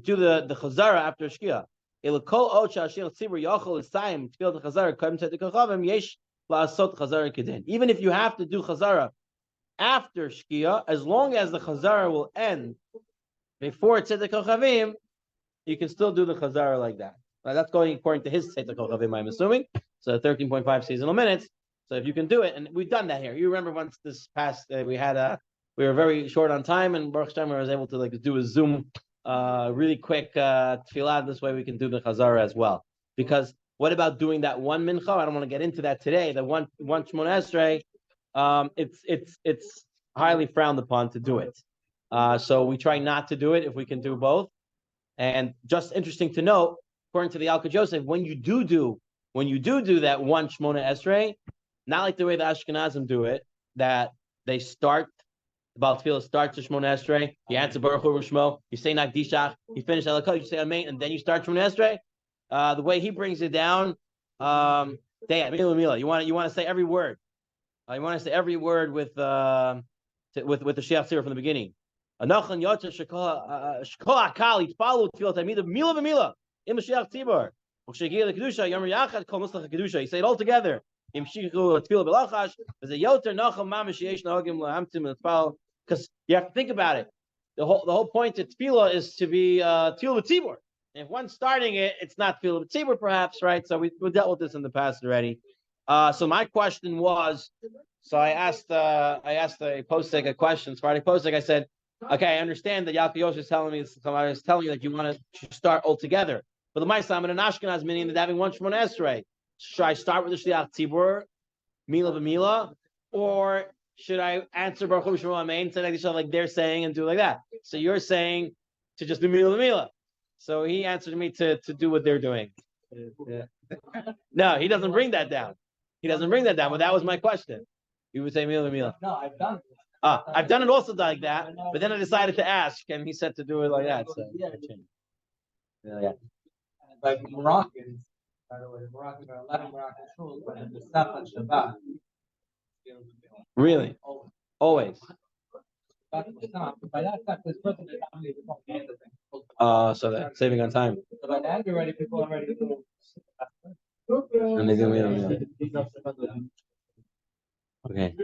Speaker 1: do the chazara after shkia. Even if you have to do chazara after shkia, as long as the chazara will end before Tzeit HaKochavim, you can still do the chazara like that. Now, that's going according to his Tzeit HaKochavim, I'm assuming. So 13.5 seasonal minutes. So if you can do it, and we've done that here. You remember once this past, we were very short on time, and Baruch Hashem was able to do a Zoom, really quick tefillah. This way we can do the chazara as well. Because what about doing that one mincha? I don't want to get into that today. The one Shmona Esrei, it's highly frowned upon to do it. So we try not to do it if we can do both. And just interesting to note, according to the Yalkut Yosef, when you do that one Shmona Esrei, not like the way the Ashkenazim do it, that they start, the Baal Tefillah starts the Shmona Esrei, you answer Baruch Hu Shmo, you say Nagdishach, you finish Elokot, you say Amen, and then you start Shmona Esrei. The way he brings it down, you want to say every word. You want to say every word with the Sheach Tzurba from the beginning. Anochan Yotzer Shekol Akal Yitpalu Tefillah Tamida Mila v'Mila Im Sheach Tzibur. You say it all together. Because you have to think about it. The whole point of tefillah is to be tefillah b'tzibur. If one's starting it, it's not tefillah b'tzibur, perhaps, right? So we dealt with this in the past already. So my question was, so I asked the postek a question. Friday postek, I said, okay, I understand that Yalkut Yosef is telling me that you want to start all together. But the Ma'aseh, I'm in an Ashkenaz, meaning that having one Shmona Esrei. Should I start with the Shliach Tzibur, Mila v'Mila, or should I answer Baruch Hu Shmo Amen, like they're saying, and do like that? So you're saying to just do Mila v'Mila. So he answered me to do what they're doing. Yeah. No, he doesn't bring that down. But that was my question. You would say Mila v'Mila.
Speaker 4: No, I've done it.
Speaker 1: I've done it also like that, but then I decided to ask, and he said to do it like that. So I changed. Yeah.
Speaker 4: Like Moroccans, by the way, Moroccans are 11 Moroccan schools, but in the stuff on Shabbat.
Speaker 1: Really? Always.
Speaker 4: By that time, this person is not really
Speaker 1: So that saving on time.
Speaker 4: So by that, you're ready, people are ready to go.
Speaker 1: And they do Okay.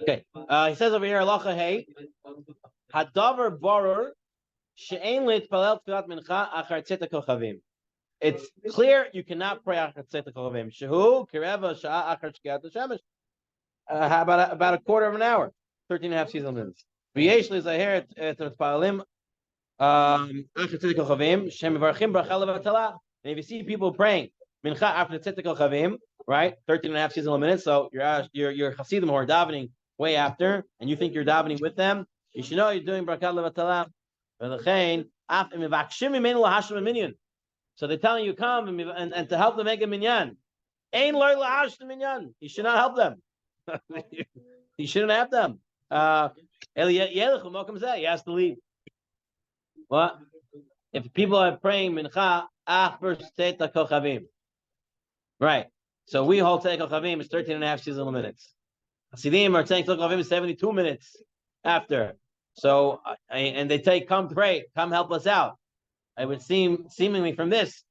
Speaker 1: Okay. He says over here, Halacha Hey, Hadavar Barer, She'ein Litpalel Tfilat Mincha Achar Tzeta Kochavim. It's clear you cannot pray Achar Tzeta Kochavim. Shehu Kireva Sha'a Achar Shkiat Hashemesh. About a quarter of an hour, 13 and a half seasonal minutes. V'yesh Lizahir T'Tpalim Achar Tzeta Kochavim Shem Mevarchim Bracha Levatala. And if you see people praying Mincha after Tzeta Kochavim, right, 13 and a half seasonal minutes, so you're Hasidim who are davening way after, and you think you're davening with them, you should know you're doing Bracha Levatala. So they're telling you come and to help them make a minyan. You should not help them. You shouldn't have them. He has to leave. What? If people are praying mincha, right. So we hold Tzeit Kochavim is 13 and a half seasonal minutes. Hasidim are saying Tzeit Kochavim is 72 minutes after. So, and they say, come pray, come help us out. It would seem, seemingly from this,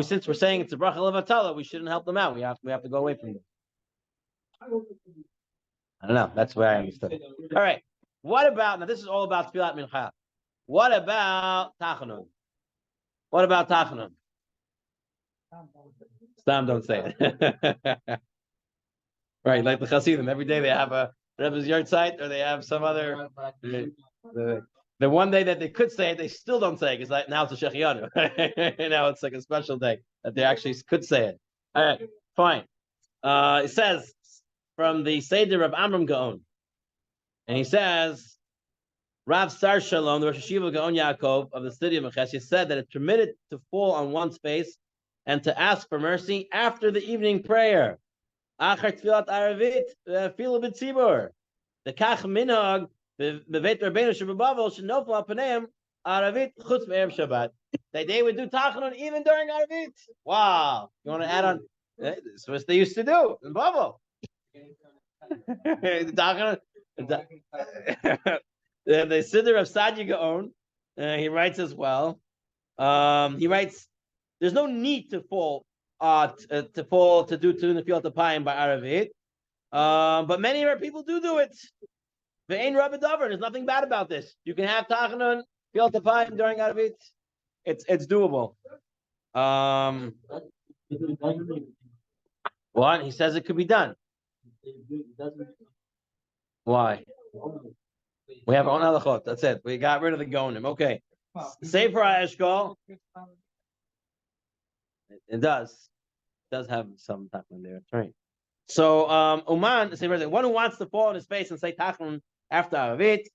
Speaker 1: since we're saying it's a bracha levatala, we shouldn't help them out. We have to go away from them. I don't know. That's where I understood. All right. What about, now this is all about Tfilat Mincha. What about Tachanun? What about Tachanun? Stam, don't say it. Right, like the Hasidim. Every day they have a Rebbe's yard site, or they have some other. The one day that they could say it, they still don't say it because now it's a Shechianu. Now it's like a special day that they actually could say it. All right, fine. It says from the Seder of Amram Gaon, and he says Rav Sar Shalom, the Rosh Hashiva Gaon Yaakov of the city of Mechesh, said that it's permitted to fall on one's face and to ask for mercy after the evening prayer. Achar Tfilat Aravit Filu B'Tzibur. The Kach Minhag B'Veit Rabbeinu Shebabavel Shenofel Apaneim Aravit Chutz Me'erev Shabbat. That they would do Tachanun even during Aravit. Wow! You want to add on? That's what they used to do in Bavel. The Siddur of Sadia Gaon, he writes as well. He writes, "There's no need to fall to do the field of Payim by Aravit, but many of our people do it. The Ein Rabbi Dover. There's nothing bad about this. You can have Tachanun field of Payim during Aravit. It's doable. What he says it could be done. Why? We have our own halachot. That's it. We got rid of the gonim. Okay. Sefer HaEshkol. It does have some tachanun there. That's right. So Uman, the one who wants to fall on his face and say tachanun after Aravit,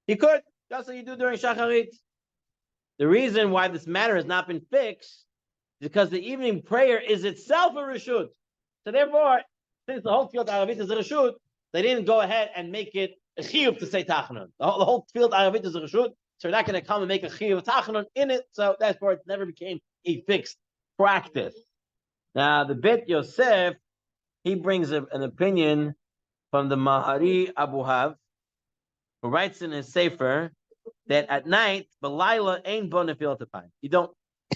Speaker 1: he could, just like you do during Shacharit. The reason why this matter has not been fixed is because the evening prayer is itself a reshut. So therefore, since the whole field Aravit is a reshut, they didn't go ahead and make it a chiyuv to say tachanun. The whole field Aravit is a reshut, so we're not going to come and make a chiyuv tachanun in it. So therefore, it never became a fixed practice. Now, the Bet Yosef, he brings an opinion from the Mahari Abu Hav, who writes in his Sefer that at night, B'layla ain't bo nefil tapayim. You don't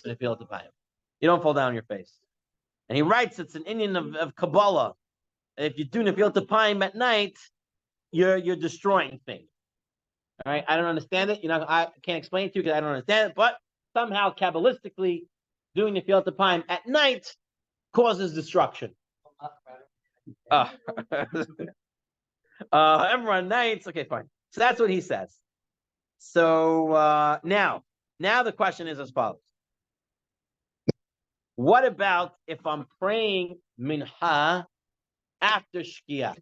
Speaker 1: nefil tapayim. You don't fall down on your face. And he writes it's an Indian of Kabbalah. If you do nefil tapayim at night, you're destroying things. All right, I don't understand it. I can't explain it to you because I don't understand it. But somehow, Kabbalistically, doing nefil tapayim at night causes destruction. Everyone nights. Okay, fine. So that's what he says. So now the question is as follows. What about if I'm praying mincha after Shkia?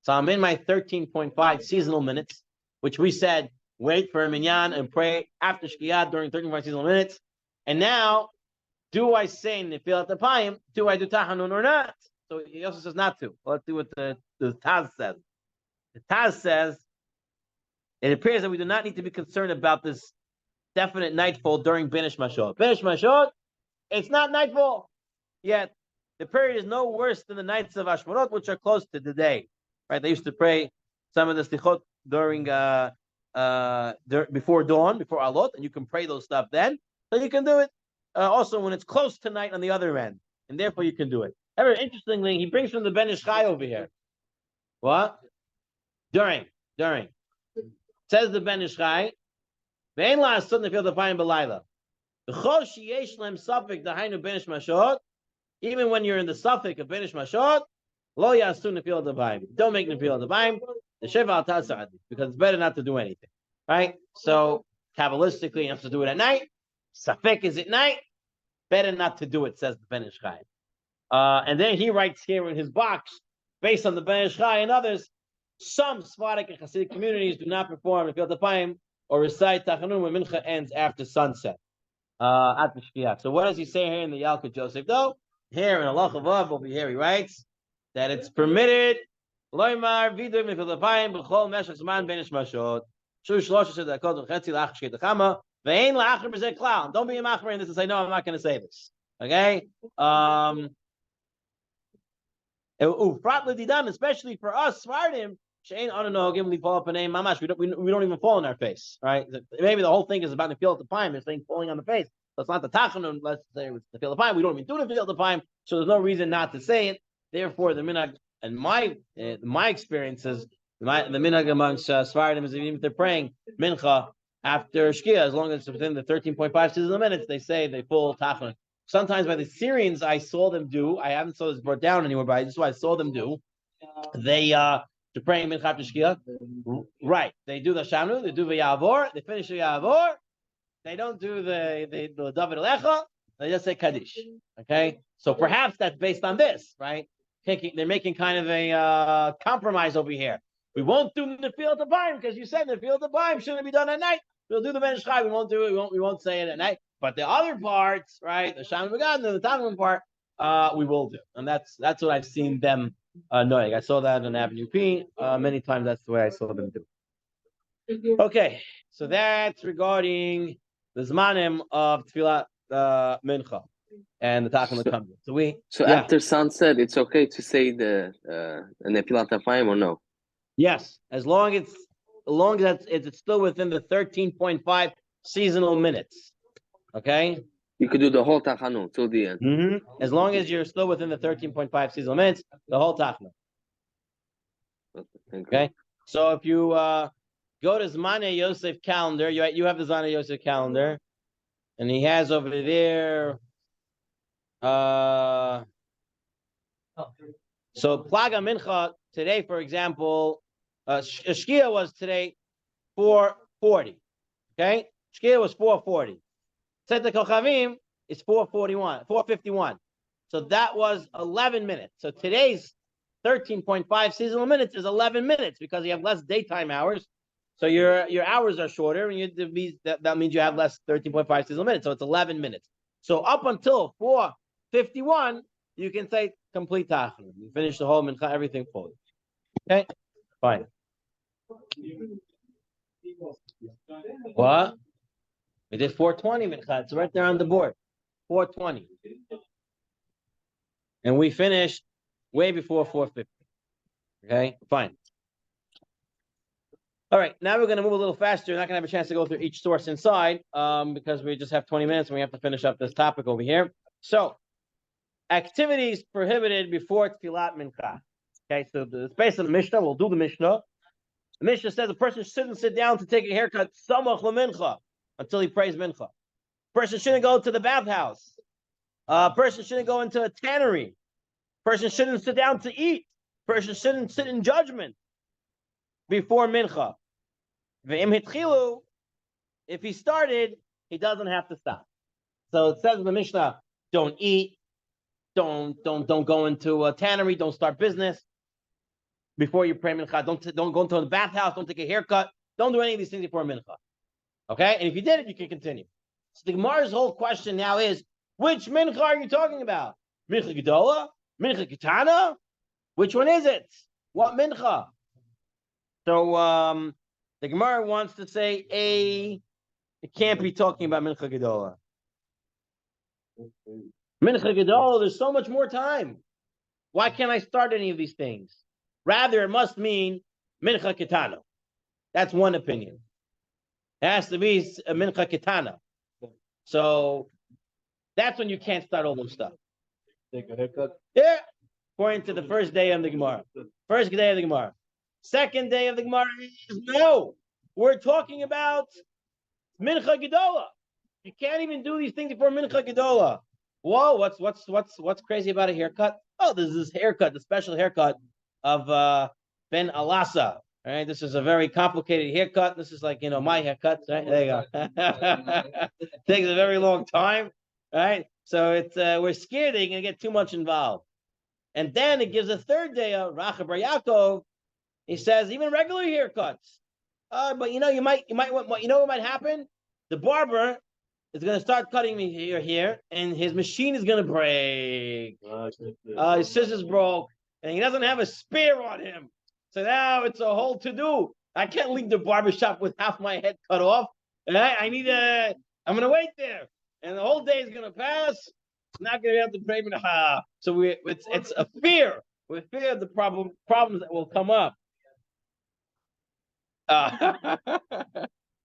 Speaker 1: So I'm in my 13.5 seasonal minutes, which we said, wait for a minyan and pray after Shkia during 13.5 seasonal minutes. And now, do I say Nefilat Apayim? Do I do Tachanun or not? So he also says not to. Let's see what the Taz says. The Taz says it appears that we do not need to be concerned about this definite nightfall during Binish Mashot. Binish Mashot, it's not nightfall yet. The period is no worse than the nights of Ashmarot, which are close to the day. Right? They used to pray some of the stichot during before dawn, before alot, and you can pray those stuff then. So you can do it also when it's close to night on the other end, and therefore you can do it. However, interestingly, he brings from the Ben Ish Chai over here. What? During. Says the Ben Ish Chai, Ve'en la'asud nefil d'payim b'layla. V'chol sheyesh lehem safek d'hainu benish mashot, even when you're in the safek of benish mashot, lo ya'asu nefil d'payim. Don't make nefil d'payim. The sheva al tasad, because it's better not to do anything, right? So kabbalistically, you have to do it at night. Safek is at night. Better not to do it, says the Ben Ish Chai. And then he writes here in his box, based on the Ben Ish Chai and others, some Sephardic and Hasidic communities do not perform nefil d'payim or recite Tachanun when Mincha ends after sunset. At the Shkiach. So what does he say here in the Yalkut Joseph? Though here in Allah Chavav over here he writes that it's permitted. Loimar vidur nefil d'payim b'chol meshach zman benish mashot. Shu shlosha shedakot v'chetzi la'ach shkei ve'ein la'achar b'zeh klal. Don't be a machmer in this and say no, I'm not going to say this. Okay. Especially for us Svardim. We don't even fall on our face, right? Maybe the whole thing is about the nefil d'payim, it's saying falling on the face. So it's not the tachanun, let's say it's the nefil d'payim. We don't even do the nefil d'payim, so there's no reason not to say it. Therefore, the minhag and my experiences, the minhag amongst Sfardim is even if they're praying mincha after shkia, as long as it's within the 13.5 minutes, they say they full tachanun. Sometimes by the Syrians, I saw them do. I haven't saw this brought down anywhere, but this is what I saw them do. They to praying mincha after shkia, right? They do the shanu, they do the yavor, they finish the yavor. They don't do the David Alecha. They just say kaddish. Okay, so perhaps that's based on this, right? They're making kind of a compromise over here. We won't do the nefil d'payim because you said the nefil d'payim shouldn't be done at night. We'll do the Ben Ish Chai. We won't do it. We won't say it at night. But the other parts, right? The shanu v'gad, the Tanakh part, we will do, and that's what I've seen them. Knowing. I saw that on Avenue P many times. That's the way I saw them do. Okay, so that's regarding the zmanim of tefillah mincha and the tachon that comes. So
Speaker 2: after sunset, it's okay to say the nefilat d'payim or no?
Speaker 1: Yes, as long as it's still within the 13.5 seasonal minutes. Okay.
Speaker 2: You could do the whole tachanun till the end.
Speaker 1: Mm-hmm. As long as you're still within the 13.5 seasonal minutes, the whole tachanun. Okay. So if you go to Zmane Yosef calendar, you have the Zmane Yosef calendar, and he has over there. So Plaga Mincha today, for example, Shkia was today 4:40. Okay, Shkia was 4:40. Tzedek Kochavim is 4:51. So that was 11 minutes. So today's 13.5 seasonal minutes is 11 minutes because you have less daytime hours. So your hours are shorter, and that means you have less 13.5 seasonal minutes. So it's 11 minutes. So up until 4:51, you can say complete tachanun. You finish the whole mincha, everything fully. Okay, fine. What? We did 4:20 mincha. It's right there on the board. 4:20. And we finished way before 4:50. Okay, fine. All right, now we're going to move a little faster. We're not going to have a chance to go through each source inside because we just have 20 minutes and we have to finish up this topic over here. So, activities prohibited before tefillat mincha. Okay, so it's based on the Mishnah. We'll do the Mishnah. The Mishnah says a person shouldn't sit down to take a haircut samach lemincha until he prays mincha. A person shouldn't go to the bathhouse. A person shouldn't go into a tannery. A person shouldn't sit down to eat. A person shouldn't sit in judgment before mincha. If he started, he doesn't have to stop. So it says in the Mishnah, don't eat, don't go into a tannery, don't start business before you pray mincha. Don't go into the bathhouse, don't take a haircut, don't do any of these things before mincha. Okay? And if you did it, you can continue. So the Gemara's whole question now is, which mincha are you talking about? Mincha gedola Mincha Kitana? Which one is it? What mincha? So the Gemara wants to say it can't be talking about Mincha Gedola. Mincha Gedola, there's so much more time. Why can't I start any of these things? Rather, it must mean Mincha Kitana. That's one opinion. It has to be a Mincha Kitana. So that's when you can't start all those stuff.
Speaker 5: Take a haircut.
Speaker 1: Yeah, according to the first day of the Gemara. First day of the Gemara. Second day of the Gemara is no. We're talking about Mincha Gedola. You can't even do these things before Mincha Gedola. Whoa, what's crazy about a haircut? Oh, there's this haircut, the special haircut of Ben Alasa. All right, this is a very complicated haircut. This is like, my haircut. Right? There you go. Takes a very long time. Right? So it's we're scared that you're gonna get too much involved. And then it gives a third day of Racha Bar Yaakov. He says even regular haircuts. But you might what might happen? The barber is gonna start cutting me here, and his machine is gonna break. His scissors broke, and he doesn't have a spare on him. So now it's a whole to-do. I can't leave the barbershop with half my head cut off. And I'm gonna wait there. And the whole day is gonna pass. I'm not gonna be able to pray mincha. So it's a fear. We fear the problems that will come up.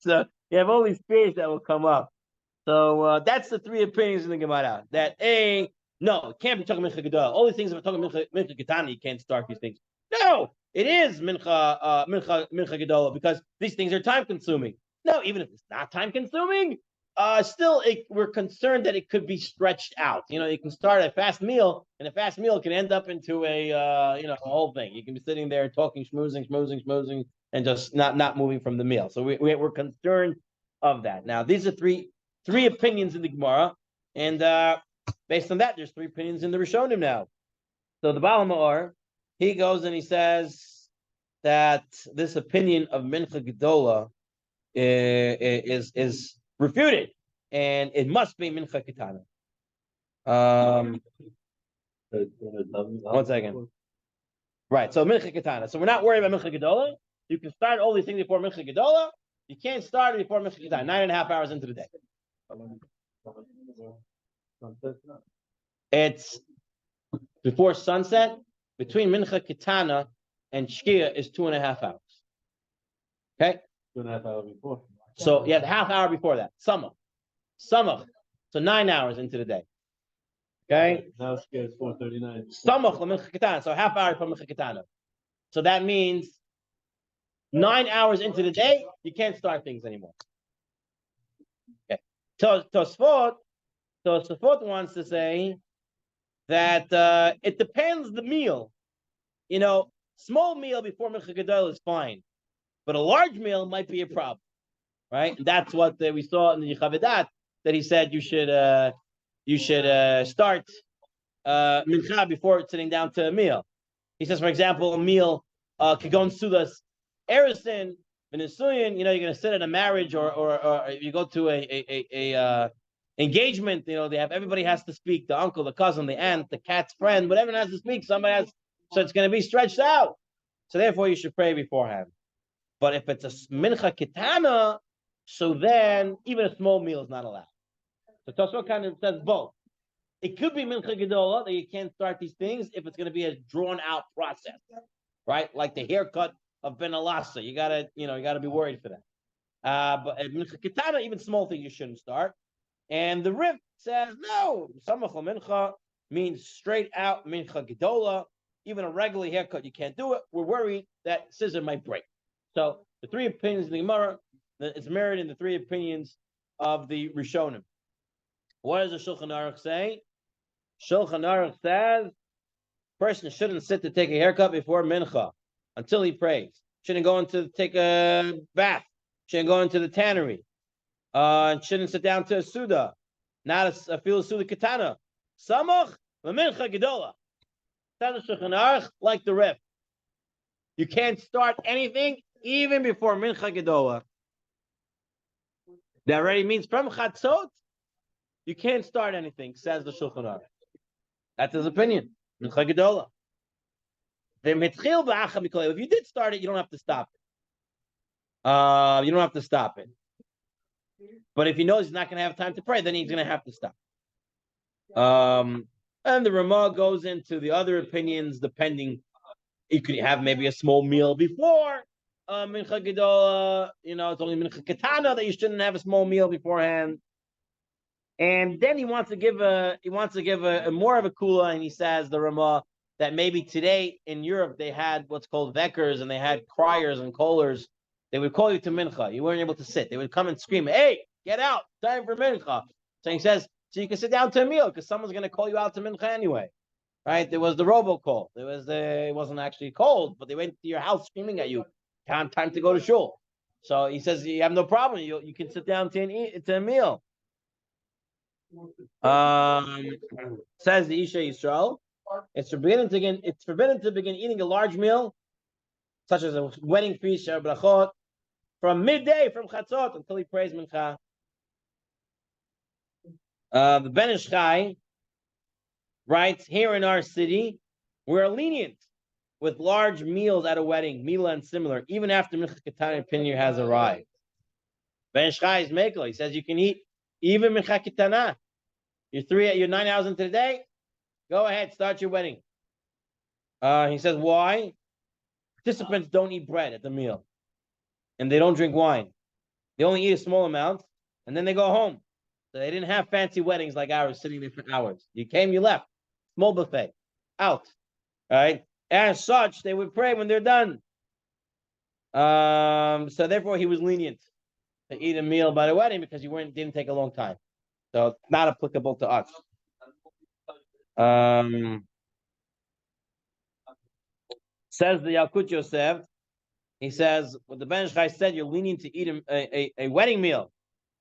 Speaker 1: So you have all these fears that will come up. So that's the three opinions in the Gemara. That no, it can't be talking mincha gedola. All these things if we're talking mincha ketana, you can't start these things. No, it is mincha gedola because these things are time consuming. No, even if it's not time consuming, still we're concerned that it could be stretched out. You can start a fast meal, and a fast meal can end up into a whole thing. You can be sitting there talking, schmoozing, and just not moving from the meal. So we're concerned of that. Now these are three opinions in the Gemara, and based on that, there's three opinions in the Rishonim now. So the Baal Ma'or, he goes and he says that this opinion of Mincha Gedola is refuted, and it must be Mincha Ketana. One second. Right, so Mincha Ketana. So we're not worried about Mincha Gedola. You can start all these things before Mincha Gedola. You can't start it before Mincha Ketana. 9.5 hours into the day. It's before sunset. Between Mincha Ketana and Shkia is 2.5 hours. Okay?
Speaker 5: 2.5 hours before.
Speaker 1: So you have half hour before that. Samach. So 9 hours into the day. Okay?
Speaker 5: Now Shkia is 4:39.
Speaker 1: Samach Mincha Ketana. So half hour from Mincha Ketana. So that means 9 hours into the day, you can't start things anymore. Okay. Tosfot wants to say that it depends the meal. Small meal before Mincha Gedola is fine, but a large meal might be a problem, right? And that's what we saw in the Yechavedat, that he said you should start Mincha before sitting down to a meal. He says, for example, a meal Kagon Sudas Erison, Venezuelan, you're going to sit at a marriage or if you go to a engagement, everybody has to speak, the uncle, the cousin, the aunt, the cat's friend, whatever has to speak, somebody has, so it's going to be stretched out. So therefore you should pray beforehand. But if it's a Mincha Ketana, so then even a small meal is not allowed. So Tosfot kind of says both. It could be Mincha Gedola that you can't start these things if it's going to be a drawn out process, right? Like the haircut of Ben Alasa, you gotta be worried for that. But Mincha Ketana, even small things you shouldn't start. And the Rif says no. Samach Mincha means straight out Mincha Gedola. Even a regular haircut, you can't do it. We're worried that scissor might break. So the three opinions in the Gemara, it's mirrored in the three opinions of the Rishonim. What does the Shulchan Aruch say? Shulchan Aruch says person shouldn't sit to take a haircut before Mincha until he prays. Shouldn't go into take a bath. Shouldn't go into the tannery. Shouldn't sit down to a Suda. Not a fil Suda Katana. Samach Mincha Gedola. Says the Shulchan Aruch, like the Rif. You can't start anything even before Mincha Gedola. That already means from Chatzot, you can't start anything, says the Shulchan Aruch. That's his opinion. Mincha Gedola. If you did start it, you don't have to stop it. You don't have to stop it. But if he knows he's not going to have time to pray, then he's going to have to stop. And the Ramah goes into the other opinions, depending. You could have maybe a small meal before Mincha Gedola. It's only Mincha Ketana that you shouldn't have a small meal beforehand. And then he wants to give a more of a kula, and he says the Ramah that maybe today in Europe they had what's called vekkers and they had criers and callers. They would call you to mincha. You weren't able to sit. They would come and scream, "Hey, get out! Time for mincha." So he says, so you can sit down to a meal because someone's going to call you out to mincha anyway, right? There was the robocall. It wasn't actually cold, but they went to your house screaming at you. Time to go to shul. So he says you have no problem. You can sit down to a meal. Says the Isha Yisrael, it's forbidden to begin eating a large meal, such as a wedding feast, shar brachot, from midday, from chatzot, until he prays mincha. The Ben Ish Chai writes, here in our city, we're lenient with large meals at a wedding, mila and similar, even after mincha ketana pinir has arrived. Ben Ish Chai is mekel. He says you can eat even mincha ketana. You're 9 hours into the day. Go ahead, start your wedding. He says, why? Participants don't eat bread at the meal. And they don't drink wine. They only eat a small amount, and then they go home. So they didn't have fancy weddings like ours, sitting there for hours. You came, you left. Small buffet. Out. All right? As such, they would pray when they're done. So therefore, he was lenient to eat a meal by the wedding because didn't take a long time. So it's not applicable to us. Says the Yalkut Yosef, he says, what the Ben Ish Chai said, you're lenient to eat a wedding meal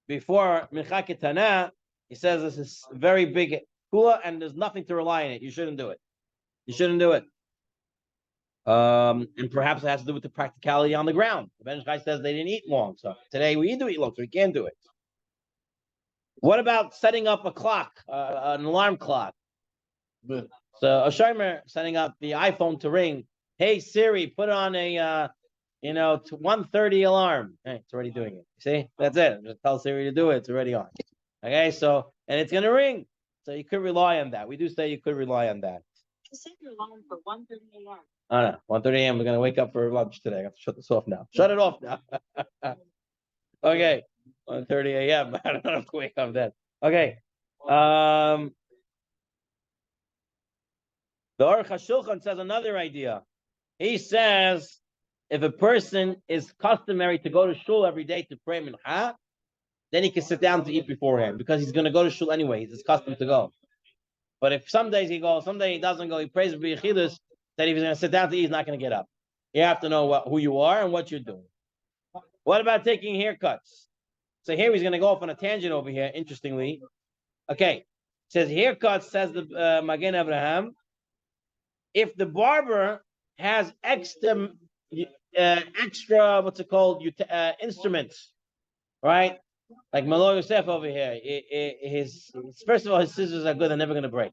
Speaker 1: before Mincha Ketana. He says this is very big kula and there's nothing to rely on it. You shouldn't do it. And perhaps it has to do with the practicality on the ground. The Ben Ish Chai says they didn't eat long. So today we do eat long, so we can do it. What about setting up a clock, an alarm clock? So a shomer setting up the iPhone to ring. Hey Siri, put on a 1:30 alarm. Hey, it's already doing it. See, that's it. Just tell Siri to do it. It's already on. Okay, so and it's gonna ring. So you could rely on that. We do say you could rely on that.
Speaker 6: Set your alarm for 1:30 alarm.
Speaker 1: Oh no, 1:30 a.m. We're gonna wake up for lunch today. I have to shut this off now. Shut it off now. Okay. 1:30 a.m. I don't have to wake up then. Okay. The Aruch HaShulchan says another idea. He says if a person is customary to go to shul every day to pray mincha, then he can sit down to eat beforehand because he's going to go to shul anyway. He's accustomed to go. But if some days he goes, some days he doesn't go, he prays b'yichidus, then if he's going to sit down to eat, he's not going to get up. You have to know who you are and what you're doing. What about taking haircuts? So here he's going to go off on a tangent over here, interestingly. Okay. It says haircuts, says the Magen Avraham. If the barber has extra what's it called, instruments, right? Like Malo Yosef over here. His first of all, his scissors are good, they're never going to break.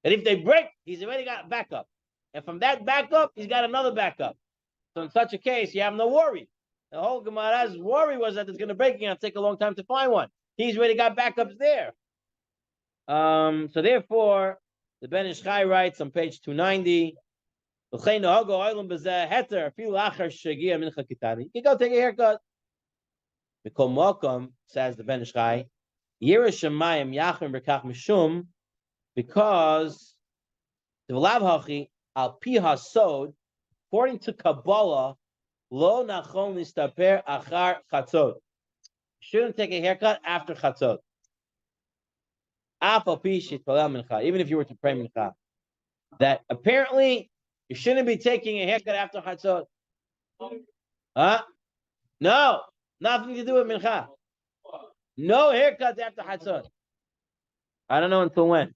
Speaker 1: And if they break, he's already got backup. And from that backup, he's got another backup. So in such a case, you have no worry. The whole Gemara's worry was that it's going to break and it'll take a long time to find one. He's already got backups there. So therefore, the Ben Ish Chai writes on page 290, you can go take a haircut. Says the Ben Ish Chai, because according to Kabbalah, lo nachon listaper achar chatzot. Shouldn't take a haircut after chatzot. Even if you were to pray mincha, that apparently you shouldn't be taking a haircut after chatzot. Huh? No, nothing to do with mincha. No haircuts after chatzot. I don't know until when. It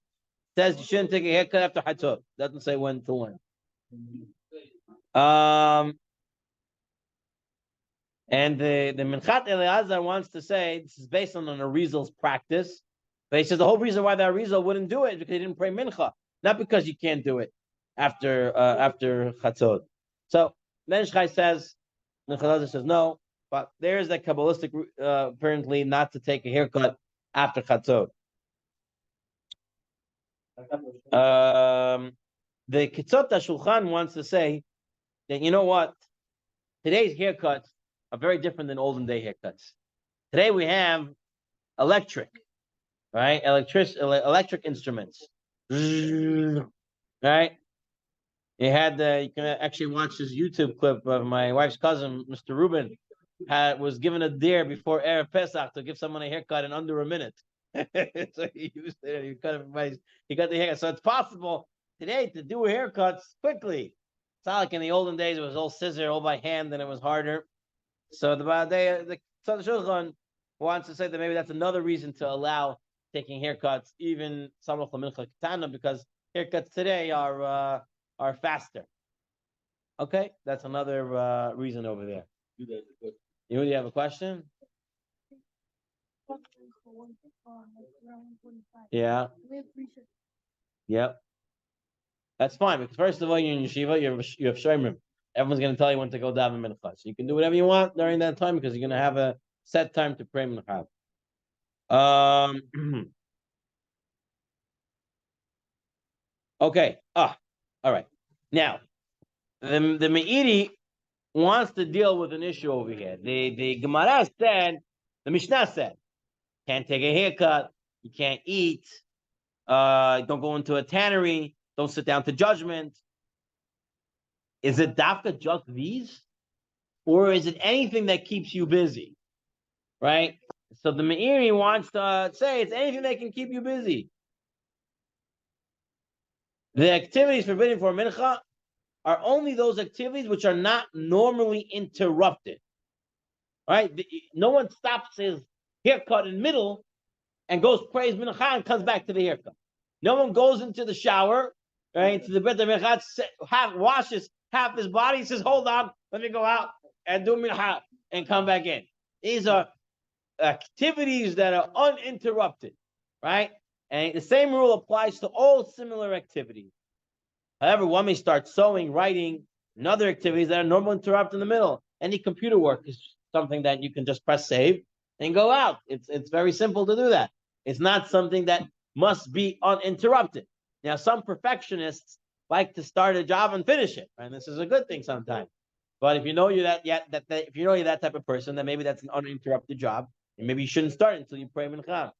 Speaker 1: says you shouldn't take a haircut after chatzot. Doesn't say when until when. And the Minchat Eliezer wants to say this is based on an Arizal's practice. But he says the whole reason why the Arizal wouldn't do it is because he didn't pray mincha, not because you can't do it. after Chatzot. So Menschai says, the Chazal says no, but there is that Kabbalistic apparently not to take a haircut after Chatzot. The Kitzot HaShulchan wants to say that, you know what, today's haircuts are very different than olden day haircuts. Today we have electric, right? Electric instruments, right? You can actually watch this YouTube clip of my wife's cousin, Mr. Rubin, was given a dare before Erev Pesach to give someone a haircut in under a minute. So he used it. He got the haircut. So it's possible today to do haircuts quickly. It's not like in the olden days it was all scissor, all by hand, and it was harder. So the Tzad Shulchan wants to say that maybe that's another reason to allow taking haircuts, even Samach Mincha Ketana, because haircuts today are faster. Okay, that's another reason over there. You have a question? Yeah. Yep. That's fine, because first of all, you're in yeshiva, you have shomrim. Everyone's going to tell you when to go daven mincha. So you can do whatever you want during that time because you're going to have a set time to pray mincha. Okay. All right. Now, the Meiri wants to deal with an issue over here. The Gemara said, the Mishnah said, can't take a haircut, you can't eat, don't go into a tannery, don't sit down to judgment. Is it dafka just these? Or is it anything that keeps you busy? Right? So the Meiri wants to say it's anything that can keep you busy. The activities forbidden for mincha are only those activities which are not normally interrupted. Right? No one stops his haircut in middle and goes prays mincha and comes back to the haircut. No one goes into the shower, right, to the bed of mincha, washes half his body, he says, hold on, let me go out and do mincha and come back in. These are activities that are uninterrupted, right? And the same rule applies to all similar activities. However, one may start sewing, writing, and other activities that are normally interrupted in the middle. Any computer work is something that you can just press save and go out. It's very simple to do that. It's not something that must be uninterrupted. Now, some perfectionists like to start a job and finish it, and this is a good thing sometimes. But if you know you're if you know you're that type of person, then maybe that's an uninterrupted job, and maybe you shouldn't start until you pray mincha.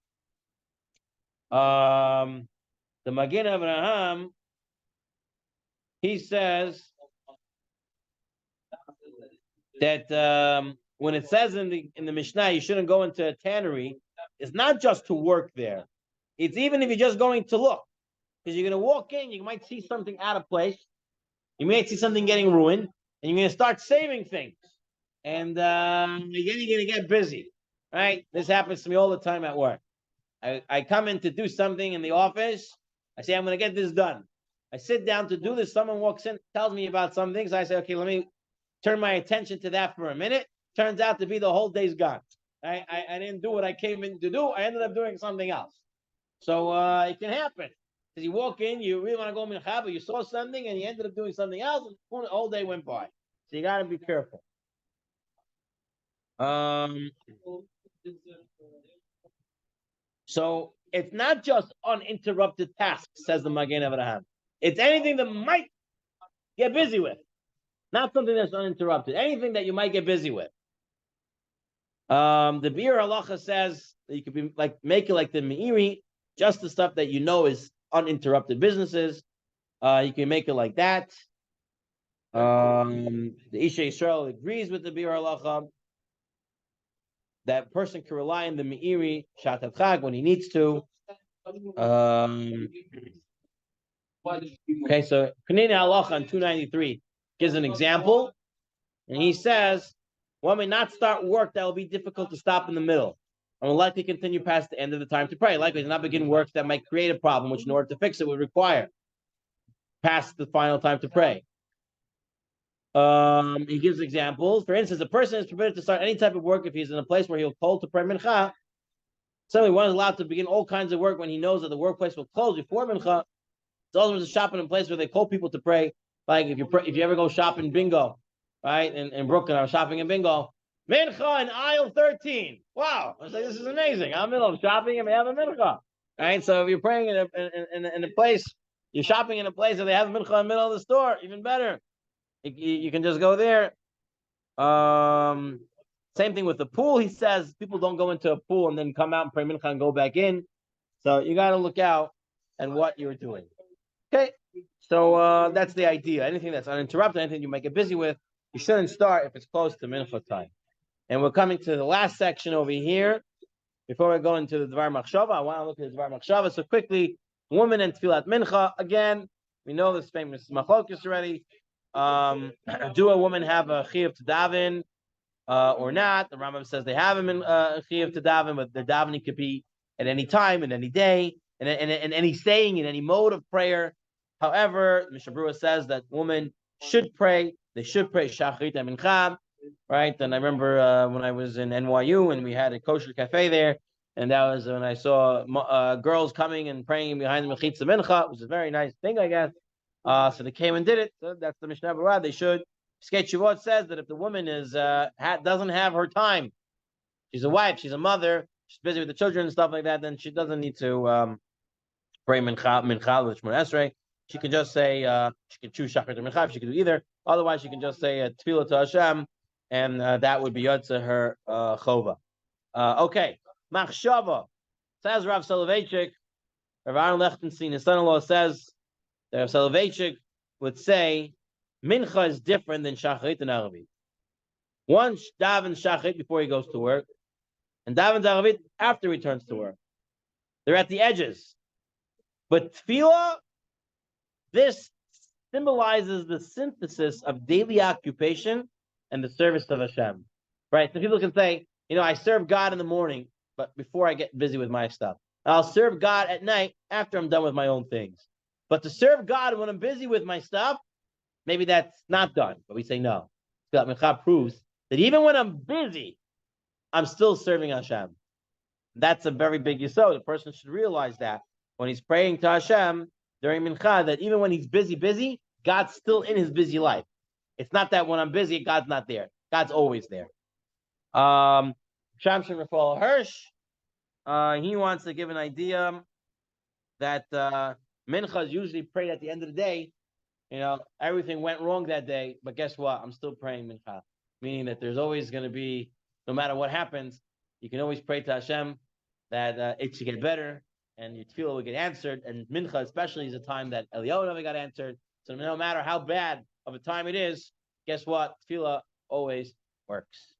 Speaker 1: The Magen Avraham, he says that when it says in the Mishnah you shouldn't go into a tannery, it's not just to work there. It's even if you're just going to look, because you're going to walk in, you might see something out of place, you might see something getting ruined, and you're going to start saving things, and you're going to get busy, right? This happens to me all the time at work. I come in to do something in the office. I say, I'm going to get this done. I sit down to do this. Someone walks in, tells me about some things. I say, okay, let me turn my attention to that for a minute. Turns out to be the whole day's gone. I didn't do what I came in to do. I ended up doing something else. So it can happen. Because you walk in, you really want to go mincha, but you saw something and you ended up doing something else, and the whole day went by. So you got to be careful. So it's not just uninterrupted tasks, says the Magen Avraham. It's anything that might get busy with. Not something that's uninterrupted. Anything that you might get busy with. The Bir Halacha says that you could be make it like the Meiri, just the stuff that you know is uninterrupted businesses. You can make it like that. The Isha Yisrael agrees with the Bir Halacha. That person can rely on the Meiri Shatat Chag when he needs to. Okay, so Kanina Halacha on 293 gives an example, and he says, one may not start work that will be difficult to stop in the middle, and will likely continue past the end of the time to pray. Likewise, not begin works that might create a problem, which in order to fix it would require past the final time to pray. He gives examples. For instance, a person is permitted to start any type of work if he's in a place where he'll call to pray mincha. Suddenly, one is allowed to begin all kinds of work when he knows that the workplace will close before mincha. It's also a shopping in place where they call people to pray. Like if you ever go shopping bingo, right? In Brooklyn, I was shopping in bingo. Mincha in aisle 13. Wow. I was like, this is amazing. I'm in the middle of shopping and we have a mincha. Right? So if you're praying in a place, you're shopping in a place and they have a mincha in the middle of the store, even better. You can just go there. Same thing with the pool. He says people don't go into a pool and then come out and pray mincha and go back in. So you got to look out at what you're doing. Okay. So that's the idea. Anything that's uninterrupted, anything you might get busy with, you shouldn't start if it's close to mincha time. And we're coming to the last section over here. Before we go into the Dvar Machshava, I want to look at the Dvar Machshava. So quickly, woman and Tfilat Mincha. Again, we know this famous Machlokes already. Do a woman have a chiyuv to daven or not? The Rambam says they have a chiyuv to daven, but the davening could be at any time, in any day, and any saying, in any mode of prayer. However, Mishnah Berurah says that women should pray. They should pray Shachrit and Mincha. Right, and I remember when I was in NYU and we had a kosher cafe there, and that was when I saw girls coming and praying behind the Mechitza Mincha, which is a very nice thing, I guess. So they came and did it. So that's the Mishnah Berurah. They should. Skei Teshuvot says that if the woman is doesn't have her time, she's a wife, she's a mother, she's busy with the children and stuff like that, then she doesn't need to pray Mincha with Shemona Esrei. She can just say she can choose Shachrit or Mincha. She can do either. Otherwise, she can just say Tefillah to Hashem. And that would be Yotze her Chova. Okay. Machshava. Says Rav Soloveitchik. Rav Aaron Lechtenstein, his son-in-law, says that Rav Soloveitchik would say Mincha is different than Shachrit and Arvit. One davens Shachrit before he goes to work, and davens Arvit after he returns to work. They're at the edges. But Tefillah, this symbolizes the synthesis of daily occupation and the service of Hashem, right? So people can say, I serve God in the morning, but before I get busy with my stuff. I'll serve God at night after I'm done with my own things. But to serve God when I'm busy with my stuff, maybe that's not done. But we say no. Mincha proves that even when I'm busy, I'm still serving Hashem. That's a very big yesod. The person should realize that when he's praying to Hashem during Mincha, that even when he's busy, God's still in his busy life. It's not that when I'm busy, God's not there. God's always there. Shamshon Raphael Hirsch, he wants to give an idea that Mincha is usually prayed at the end of the day. Everything went wrong that day, but guess what? I'm still praying Mincha. Meaning that there's always going to be, no matter what happens, you can always pray to Hashem that it should get better and your tefillah will get answered. And Mincha especially is a time that Eliyahu never got answered. So no matter how bad of a time it is, guess what? Tefillah always works.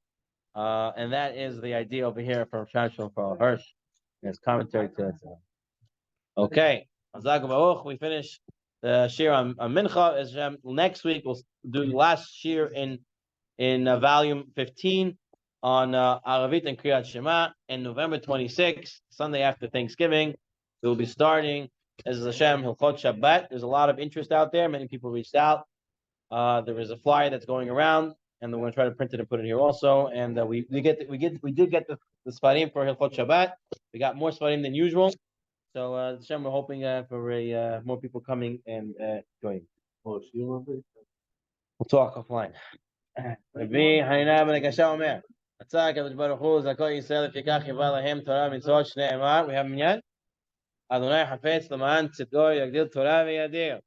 Speaker 1: And that is the idea over here from Shamshon Raphael Hirsch in his commentary to it. Okay. We finish the shir on Mincha. Next week we'll do the last shir in volume 15 on Aravit and Kriyat Shema. And November 26th, Sunday after Thanksgiving, we'll be starting as Hashem Hilchot Shabbat. There's a lot of interest out there. Many people reached out. There is a flyer that's going around, and we're going to try to print it and put it here also. And we did get the Sfarim for Hilchot Shabbat. We got more Sfarim than usual. So Hashem, we're hoping for more people coming and joining. We'll talk offline. רבי חנינא בן הקשה אומר, רצה הקדוש ברוך הוא זכו ישראל לפיכך חיבה להם תורה ומצוות שנאמר, we have מניין? אדוני חפץ למען צדקו יגדיל תורה וידיר.